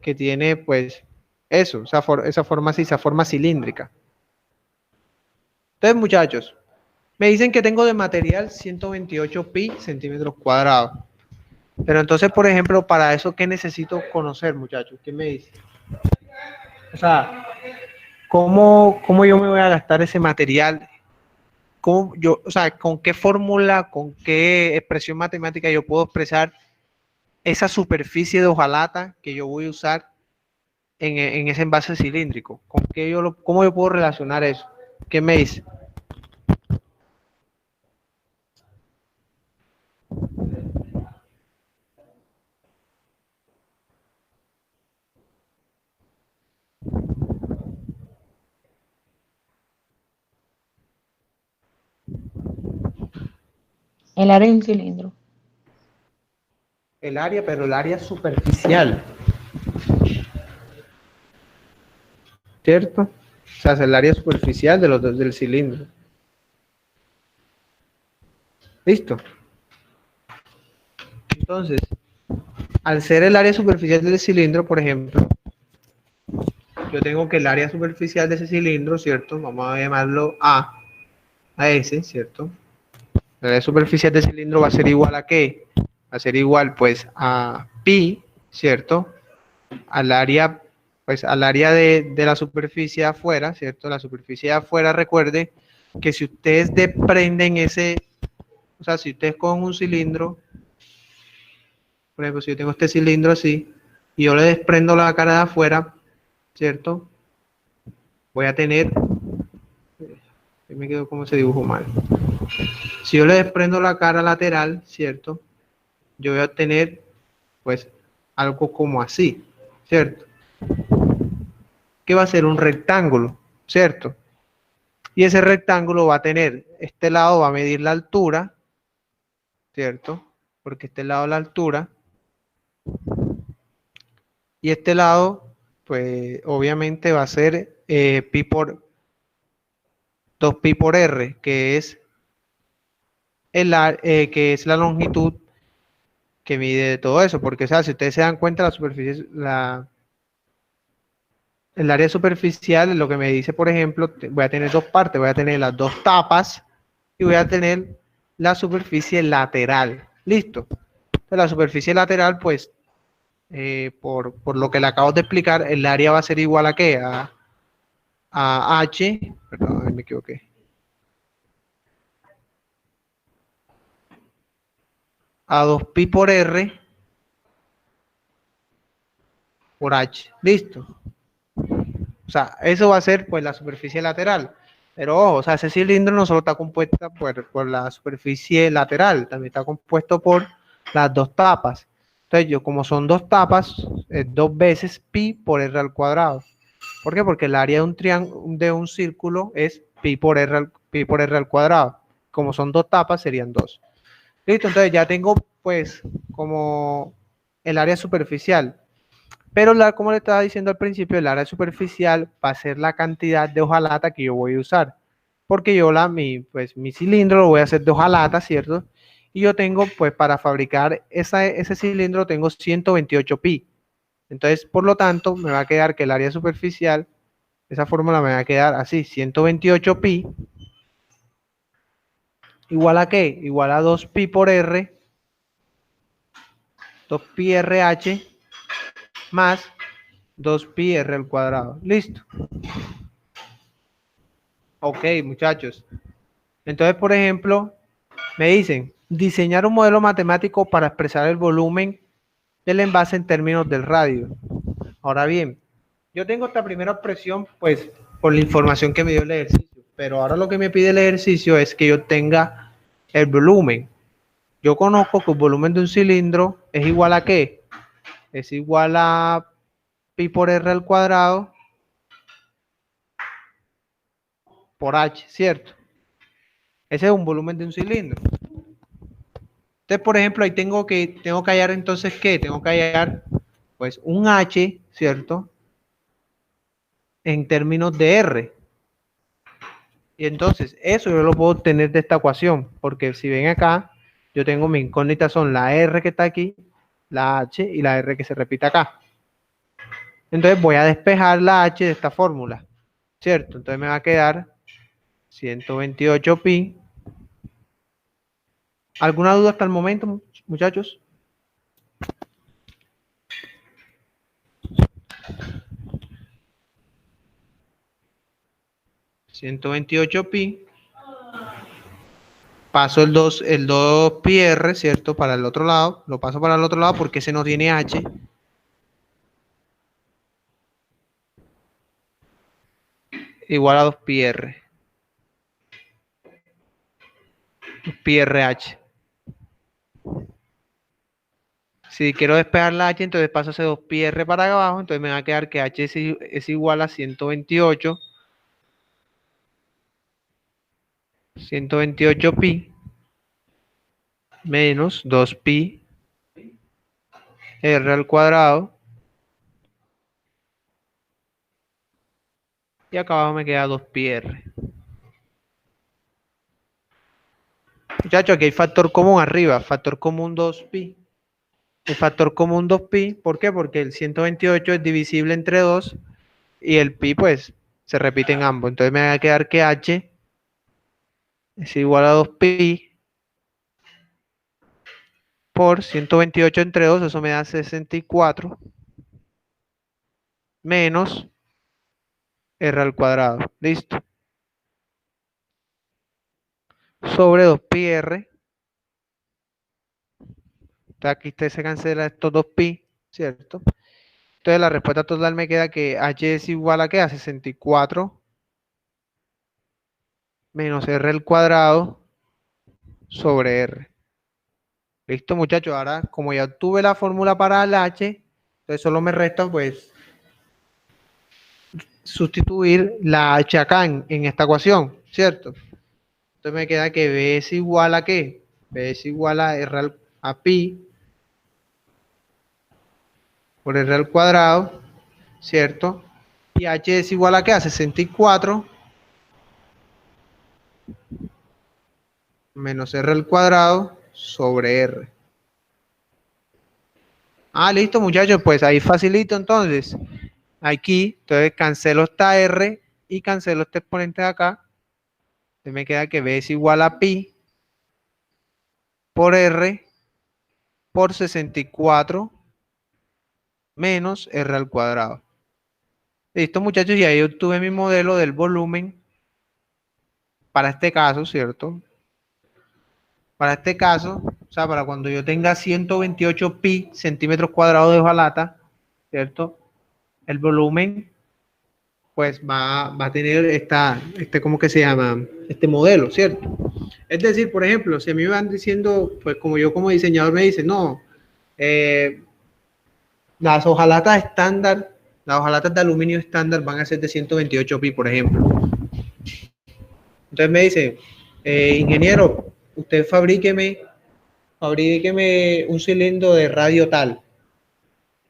A: que tiene pues eso, esa forma cilíndrica. Entonces, muchachos, me dicen que tengo de material 128 pi centímetros cuadrados. Pero entonces, por ejemplo, para eso, ¿qué necesito conocer, muchachos? ¿Qué me dicen? O sea, ¿cómo yo me voy a gastar ese material? O sea, ¿con qué fórmula, con qué expresión matemática yo puedo expresar esa superficie de hojalata que yo voy a usar en ese envase cilíndrico? ¿Cómo yo puedo relacionar eso? ¿Qué me dice?
D: El área de un cilindro.
A: El área, pero el área superficial. ¿Cierto? O sea, es el área superficial del cilindro. ¿Listo? Entonces, al ser el área superficial del cilindro, por ejemplo, yo tengo que el área superficial de ese cilindro, ¿cierto? Vamos a llamarlo a S, ¿cierto? La área superficial del cilindro va a ser igual a ¿qué? Va a ser igual, pues, a pi, ¿cierto? Al área pues al área de la superficie de afuera, ¿cierto? La superficie de afuera, recuerde que si ustedes desprenden ese, o sea, si ustedes cogen un cilindro, por ejemplo, si yo tengo este cilindro así, y yo le desprendo la cara de afuera, ¿cierto? Voy a tener, me quedo como ese dibujo mal. Si yo le desprendo la cara lateral, ¿cierto? Yo voy a obtener, pues, algo como así, ¿cierto? Que va a ser un rectángulo, ¿cierto? Y ese rectángulo va a tener, este lado va a medir la altura, ¿cierto? Porque este lado la altura. Y este lado, pues, obviamente va a ser pi por 2pi por r, que es que es la longitud que mide todo eso, porque o sea, si ustedes se dan cuenta, la superficie, el área superficial, lo que me dice, por ejemplo, voy a tener dos partes, voy a tener las dos tapas y voy a tener la superficie lateral. Listo. Entonces, la superficie lateral, pues, por lo que le acabo de explicar, el área va a ser igual a ¿qué? A h, perdón, me equivoqué. A 2pi por r por h. Listo. O sea, eso va a ser pues la superficie lateral. Pero ojo, o sea, ese cilindro no solo está compuesto por la superficie lateral, también está compuesto por las dos tapas. Entonces, yo como son dos tapas, es 2 veces pi por r al cuadrado. ¿Por qué? Porque el área de un triángulo, de un círculo es pi por r al cuadrado. Como son dos tapas, serían 2. Listo, entonces ya tengo pues como el área superficial. Pero como le estaba diciendo al principio, el área superficial va a ser la cantidad de hojalata que yo voy a usar. Porque yo pues, mi cilindro lo voy a hacer de hojalata, ¿cierto? Y yo tengo, pues para fabricar ese cilindro tengo 128 pi. Entonces, por lo tanto, me va a quedar que el área superficial, esa fórmula me va a quedar así, 128 pi. ¿Igual a qué? Igual a 2 pi por r, 2 pi RH más 2 pi r al cuadrado. Listo. Ok, muchachos. Entonces, por ejemplo, me dicen, diseñar un modelo matemático para expresar el volumen del envase en términos del radio. Ahora bien, yo tengo esta primera expresión, pues, por la información que me dio el ejercicio. Pero ahora lo que me pide el ejercicio es que yo tenga el volumen. Yo conozco que el volumen de un cilindro es igual a ¿qué? Es igual a pi por r al cuadrado por h, ¿cierto? Ese es un volumen de un cilindro. Entonces, por ejemplo, ahí tengo que hallar entonces ¿qué? Tengo que hallar pues un h, ¿cierto? En términos de r. Y entonces, eso yo lo puedo obtener de esta ecuación, porque si ven acá, yo tengo mi incógnita son la r que está aquí, la h y la r que se repite acá. Entonces voy a despejar la h de esta fórmula, ¿cierto? Entonces me va a quedar 128 pi. ¿Alguna duda hasta el momento, muchachos? $128pi. Paso el 2 pi r, ¿cierto? Para el otro lado. Lo paso para el otro lado porque ese no tiene h. Igual a 2 pi r. 2 pi RH. Si quiero despejar la h, entonces paso ese 2 pi r para abajo. Entonces me va a quedar que h es igual a 128 pi menos 2 pi r al cuadrado. Y acá abajo me queda 2 pi r. Muchachos, aquí hay factor común arriba. Factor común 2 pi. El factor común 2 pi. ¿Por qué? Porque el 128 es divisible entre 2. Y el pi, pues, se repite en ambos. Entonces me va a quedar que h es igual a 2 pi por 128 entre 2, eso me da 64. menos R al cuadrado. Listo. Sobre 2pi R. Entonces aquí se cancela estos 2pi, ¿cierto? Entonces la respuesta total me queda que h es igual a ¿qué? A 64 menos R al cuadrado sobre R. Listo, muchachos. Ahora, como ya obtuve la fórmula para el h, entonces solo me resta, pues, sustituir la h acá en esta ecuación, ¿cierto? Entonces me queda que B es igual a ¿qué? B es igual a a pi por R al cuadrado, ¿cierto? Y h es igual a ¿qué? A 64 menos R al cuadrado sobre R. Ah, listo, muchachos, pues ahí facilito entonces. Aquí, entonces cancelo esta R y cancelo este exponente de acá. Entonces me queda que B es igual a pi por R por 64 menos R al cuadrado. Listo, muchachos, y ahí obtuve mi modelo del volumen para este caso, ¿cierto? Para este caso, o sea, para cuando yo tenga 128 pi centímetros cuadrados de hojalata, ¿cierto? El volumen, pues va a tener ¿cómo que se llama? Este modelo, ¿cierto? Es decir, por ejemplo, si a mí me van diciendo, pues como yo como diseñador me dice, no, las hojalatas estándar, las hojalatas de aluminio estándar van a ser de 128 pi, por ejemplo. Entonces me dice, ingeniero, usted fabríqueme un cilindro de radio tal.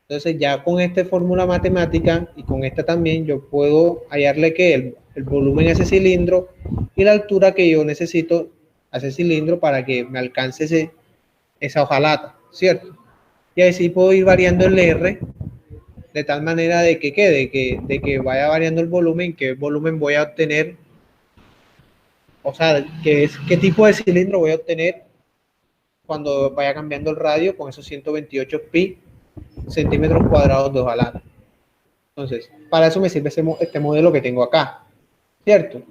A: Entonces ya con esta fórmula matemática y con esta también yo puedo hallarle que el volumen a ese cilindro y la altura que yo necesito a ese cilindro para que me alcance esa hojalata, ¿cierto? Y así puedo ir variando el R de tal manera de que quede, de que vaya variando el volumen, qué volumen voy a obtener, o sea, qué tipo de cilindro voy a obtener cuando vaya cambiando el radio con esos 128 pi centímetros cuadrados de hojalata. Entonces, para eso me sirve este modelo que tengo acá, ¿cierto?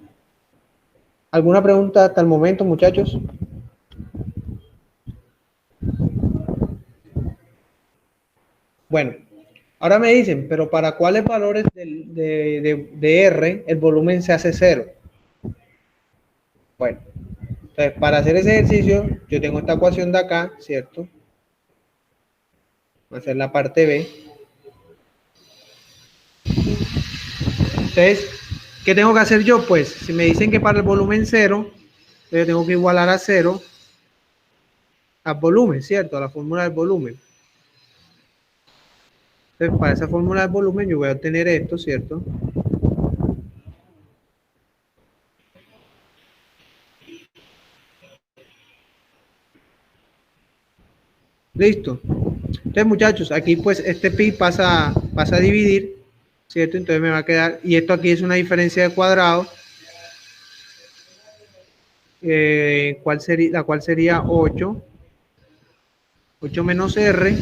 A: ¿Alguna pregunta hasta el momento, muchachos? Bueno, ahora me dicen, pero ¿para cuáles valores de R el volumen se hace cero? Bueno, entonces para hacer ese ejercicio, yo tengo esta ecuación de acá, ¿cierto? Voy a hacer la parte B. Entonces, ¿qué tengo que hacer yo? Pues, si me dicen que para el volumen cero, yo tengo que igualar a cero al volumen, ¿cierto? A la fórmula del volumen. Entonces, para esa fórmula del volumen, yo voy a obtener esto, ¿cierto? Listo. Entonces, muchachos, aquí pues este pi pasa a dividir, ¿cierto? Entonces me va a quedar, y esto aquí es una diferencia de cuadrado, la cual sería 8 menos R,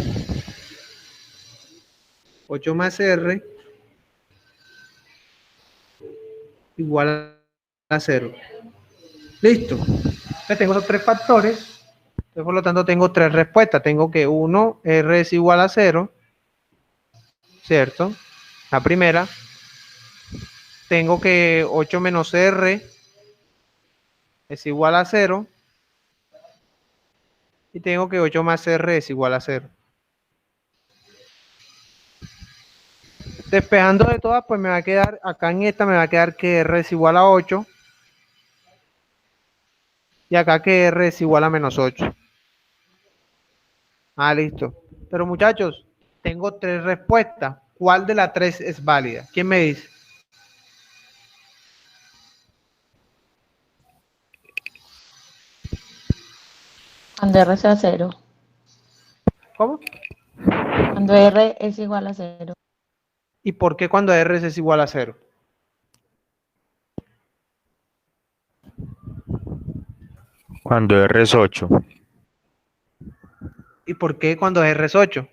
A: 8 más R, igual a 0. Listo. Entonces tengo los tres factores. Entonces, por lo tanto, tengo tres respuestas. Tengo que 1, R es igual a 0, ¿cierto? La primera. Tengo que 8 menos R es igual a 0. Y tengo que 8 más R es igual a 0. Despejando de todas, pues me va a quedar, acá en esta me va a quedar que R es igual a 8. Y acá que R es igual a menos 8. Ah, listo. Pero muchachos, tengo tres respuestas. ¿Cuál de las tres es válida? ¿Quién me dice?
D: Cuando R sea 0.
A: ¿Cómo?
D: Cuando R es igual a 0.
A: ¿Y por qué cuando R es igual a 0?
E: Cuando R es 8.
A: ¿Y por qué cuando R es 8?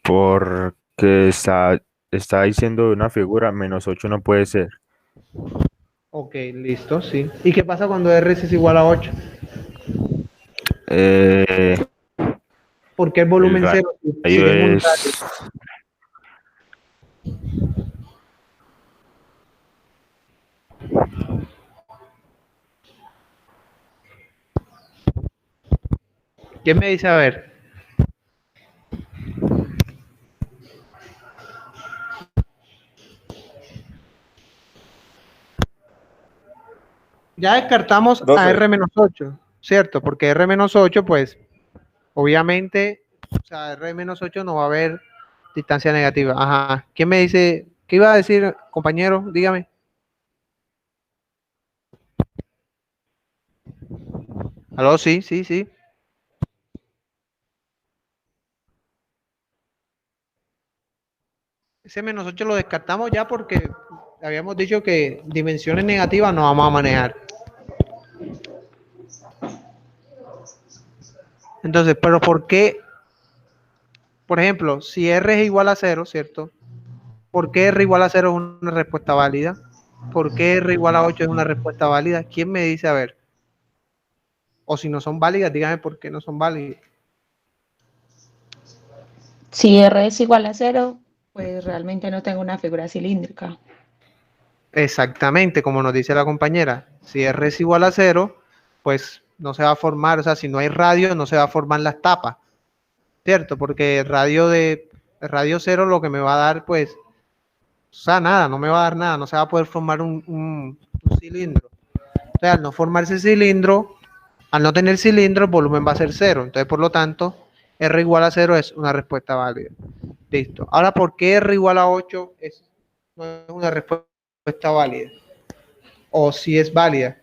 E: Porque está está diciendo de una figura, menos 8 no puede ser.
A: Ok, listo, sí. ¿Y qué pasa cuando R es igual a 8? ¿Por qué el volumen
E: El
A: 0 si
E: radio
A: tengo un
E: es...
A: radio? ¿Quién me dice? A ver. Ya descartamos a
C: Profe.
A: R-8, ¿cierto? Porque R-8, pues, obviamente, o sea, R-8 no va a haber distancia negativa. Ajá. ¿Quién me dice? ¿Qué iba a decir, compañero? Dígame. ¿Aló? Sí, sí, sí. Ese menos 8 lo descartamos ya porque habíamos dicho que dimensiones negativas no vamos a manejar. Entonces, pero ¿por qué? Por ejemplo, si R es igual a 0, ¿cierto? ¿Por qué R igual a 0 es una respuesta válida? ¿Por qué R igual a 8 es una respuesta válida? ¿Quién me dice? A ver. O si no son válidas, dígame por qué no son válidas.
D: Si R es igual a 0, pues realmente no tengo una figura cilíndrica.
A: Exactamente, como nos dice la compañera. Si R es igual a 0, pues no se va a formar, o sea, si no hay radio, no se va a formar las tapas, ¿cierto? Porque el radio 0 lo que me va a dar, pues, o sea, nada, no me va a dar nada, no se va a poder formar un cilindro. O sea, al no formarse cilindro, al no tener cilindro, el volumen va a ser 0. Entonces, por lo tanto, R igual a 0 es una respuesta válida. Listo. Ahora, ¿por qué R igual a 8 no es una respuesta válida? O si es válida.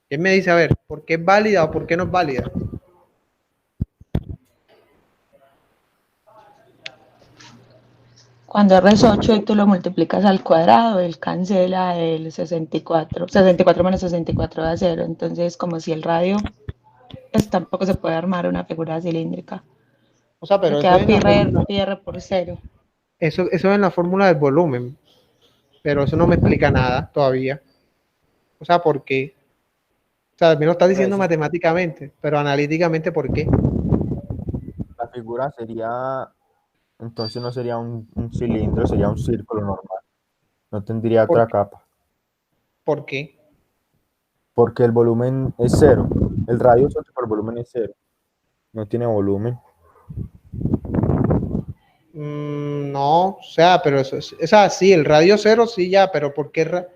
A: ¿Quién me dice? A ver, ¿por qué es válida o por qué no es válida?
D: Cuando R es 8 y tú lo multiplicas al cuadrado, él cancela el 64. 64 menos 64 da 0. Entonces, como si el radio, pues tampoco se puede armar una figura cilíndrica.
A: O sea, pero
D: Me queda pi R por 0.
A: eso es en la fórmula del volumen, pero eso no me explica nada todavía. O sea, ¿por qué? O sea, me lo está diciendo matemáticamente, pero analíticamente, ¿por qué?
E: La figura sería, entonces no sería un cilindro, sería un círculo normal. No tendría otra capa.
A: ¿Por qué?
E: Porque el volumen es 0. El radio es 8, pero el volumen es 0. No tiene volumen.
A: No, o sea, pero eso es, o sea, sí, el radio 0 sí ya, pero ¿por qué?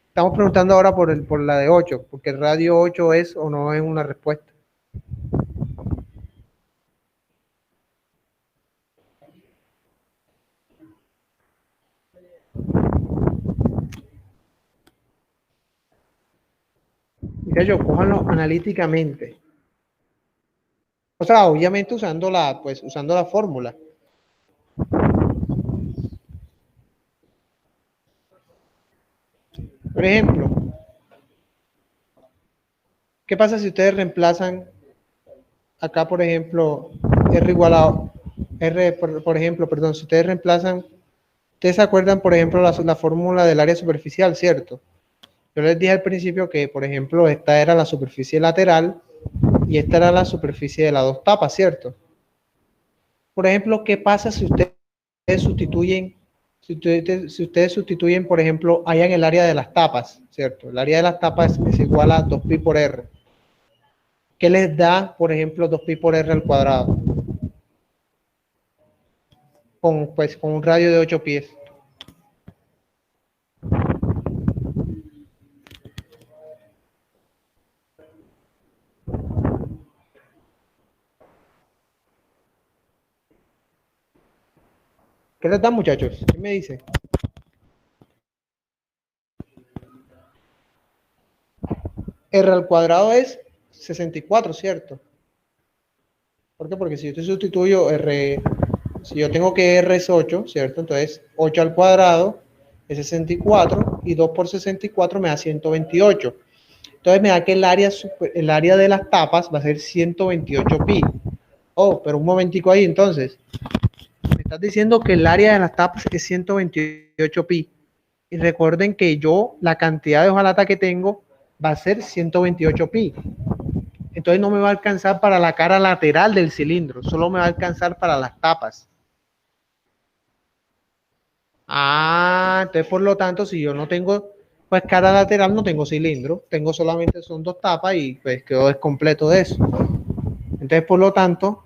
A: Estamos preguntando ahora por la de 8, porque el radio 8 es o no es una respuesta. Mira, yo cójanlo analíticamente. O sea, obviamente usando la fórmula. Por ejemplo, ¿qué pasa si ustedes reemplazan acá, por ejemplo, R igual a R, por ejemplo, perdón, si ustedes reemplazan, ustedes se acuerdan, por ejemplo, la fórmula del área superficial, ¿cierto? Yo les dije al principio que, por ejemplo, esta era la superficie lateral y esta era la superficie de las dos tapas, ¿cierto? Por ejemplo, ¿qué pasa si ustedes sustituyen, por ejemplo, allá en el área de las tapas, ¿cierto? El área de las tapas es igual a 2pi por r. ¿Qué les da, por ejemplo, 2pi por r al cuadrado? Con un radio de 8 pies. ¿Qué les da, muchachos? ¿Qué me dice? R al cuadrado es 64, ¿cierto? ¿Por qué? Porque si yo te sustituyo R, si yo tengo que R es 8, ¿cierto? Entonces 8 al cuadrado es 64 y 2 por 64 me da 128. Entonces me da que el área de las tapas va a ser 128 pi. Oh, pero un momentico ahí, entonces. Me estás diciendo que el área de las tapas es 128 pi. Y recuerden que yo, la cantidad de hojalata que tengo va a ser 128 pi. Entonces no me va a alcanzar para la cara lateral del cilindro, solo me va a alcanzar para las tapas. Entonces por lo tanto, si yo no tengo pues cara lateral, no tengo cilindro, tengo solamente son dos tapas y pues quedo descompleto de eso. Entonces por lo tanto,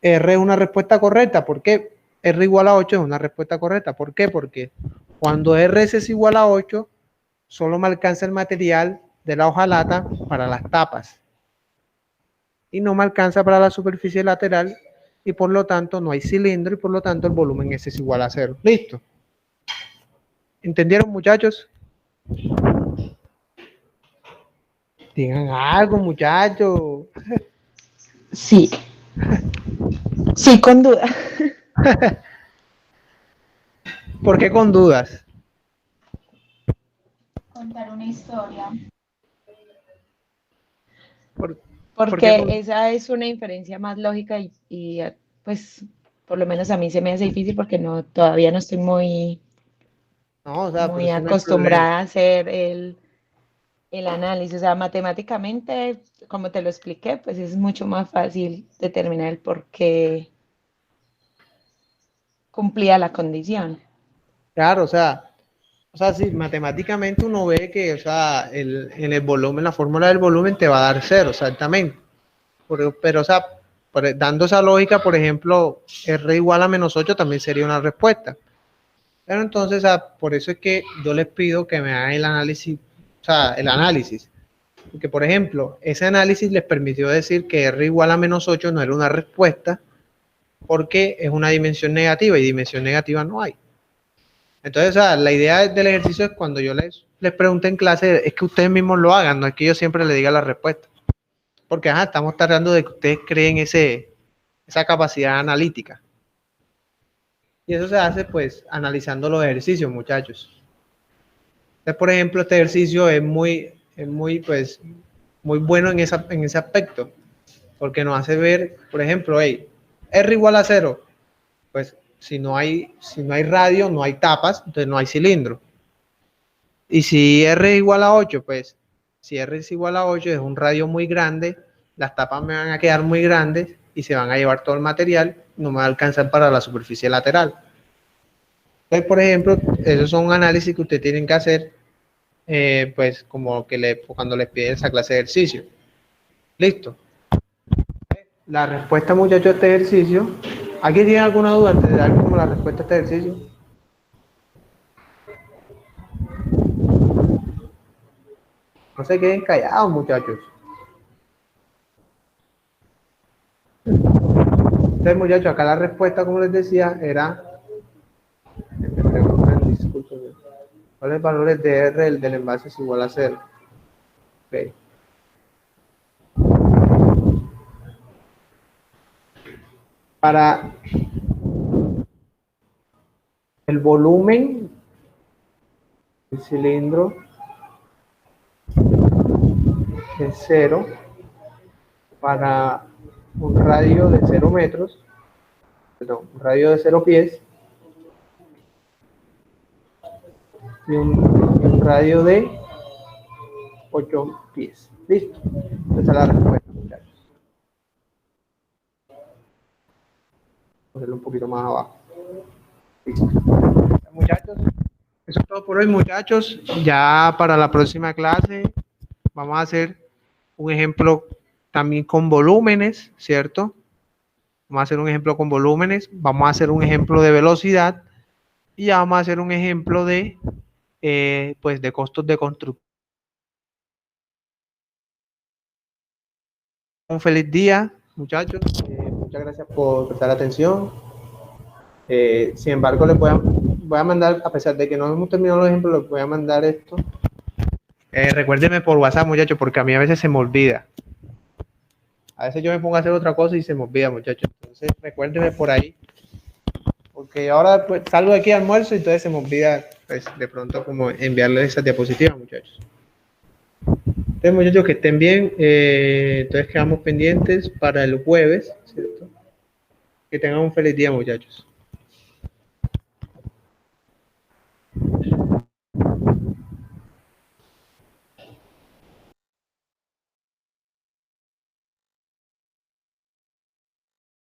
A: R es una respuesta correcta. ¿Por qué? R igual a 8 es una respuesta correcta. ¿Por qué? Porque cuando R es igual a 8, solo me alcanza el material de la hojalata para las tapas. Y no me alcanza para la superficie lateral y por lo tanto no hay cilindro y por lo tanto el volumen S es igual a 0. ¿Listo? ¿Entendieron, muchachos? Digan algo, muchachos.
D: Sí. Sí, con duda.
A: ¿Por qué con dudas?
D: Contar una historia.
A: ¿Por
D: Porque
A: qué
D: esa es una inferencia más lógica y, pues por lo menos a mí se me hace difícil porque todavía no estoy muy,
A: no, o sea, por
D: muy
A: eso no hay problema.
D: acostumbrada a hacer el análisis. O sea, matemáticamente, como te lo expliqué, pues es mucho más fácil determinar el por qué cumplía la condición.
A: Claro, o sea, sí, matemáticamente uno ve que, o sea, en el volumen, la fórmula del volumen te va a dar 0, exactamente. Pero o sea, dando esa lógica, por ejemplo, R igual a menos 8 también sería una respuesta. Pero entonces, o sea, por eso es que yo les pido que me hagan el análisis, o sea, el análisis. Porque, por ejemplo, ese análisis les permitió decir que R igual a menos 8 no era una respuesta porque es una dimensión negativa y dimensión negativa no hay. Entonces, o sea, la idea del ejercicio es cuando yo les pregunte en clase, es que ustedes mismos lo hagan, no es que yo siempre les diga la respuesta. Porque estamos tratando de que ustedes creen esa capacidad analítica. Y eso se hace pues analizando los ejercicios, muchachos. Entonces, por ejemplo, este ejercicio es muy bueno en ese aspecto. Porque nos hace ver, por ejemplo, hey, R igual a 0. Pues si no hay radio, no hay tapas, entonces no hay cilindro. Y si R es igual a 8, pues si R es igual a 8 es un radio muy grande, las tapas me van a quedar muy grandes y se van a llevar todo el material, no me va a alcanzar para la superficie lateral. Entonces, por ejemplo, esos son análisis que ustedes tienen que hacer, pues como que cuando les piden esa clase de ejercicio. Listo. La respuesta, muchachos, a este ejercicio. ¿Aquí tienen alguna duda antes de dar como la respuesta a este ejercicio? No se queden callados, muchachos. Entonces, muchachos, acá la respuesta, como les decía, era... Me preguntan, discúlpenme, ¿cuáles valores de R el del envase es igual a 0? Okay. Para el volumen del cilindro es 0, para un radio de 0 metros, perdón, un radio de 0 pies y un radio de 8 pies. Listo. Esa es la respuesta, muchachos. Voy a hacerlo un poquito más abajo. Listo. Muchachos, eso es todo por hoy, muchachos. Ya para la próxima clase vamos a hacer un ejemplo también con volúmenes, ¿cierto? Vamos a hacer un ejemplo con volúmenes, vamos a hacer un ejemplo de velocidad y ya vamos a hacer un ejemplo de, pues de costos de construcción. Un feliz día, muchachos. Muchas gracias por prestar atención. Sin embargo, les voy a mandar, a pesar de que no hemos terminado los ejemplos, les voy a mandar esto. Recuérdenme por WhatsApp, muchachos, porque a mí a veces se me olvida. A veces yo me pongo a hacer otra cosa y se me olvida, muchachos. Entonces, recuérdenme por ahí. Porque ahora pues, salgo de aquí al almuerzo y entonces se me olvida, pues, de pronto, como enviarles esas diapositivas, muchachos. Entonces, muchachos, que estén bien. Entonces, quedamos pendientes para el jueves, ¿cierto? Que tengan un feliz día, muchachos.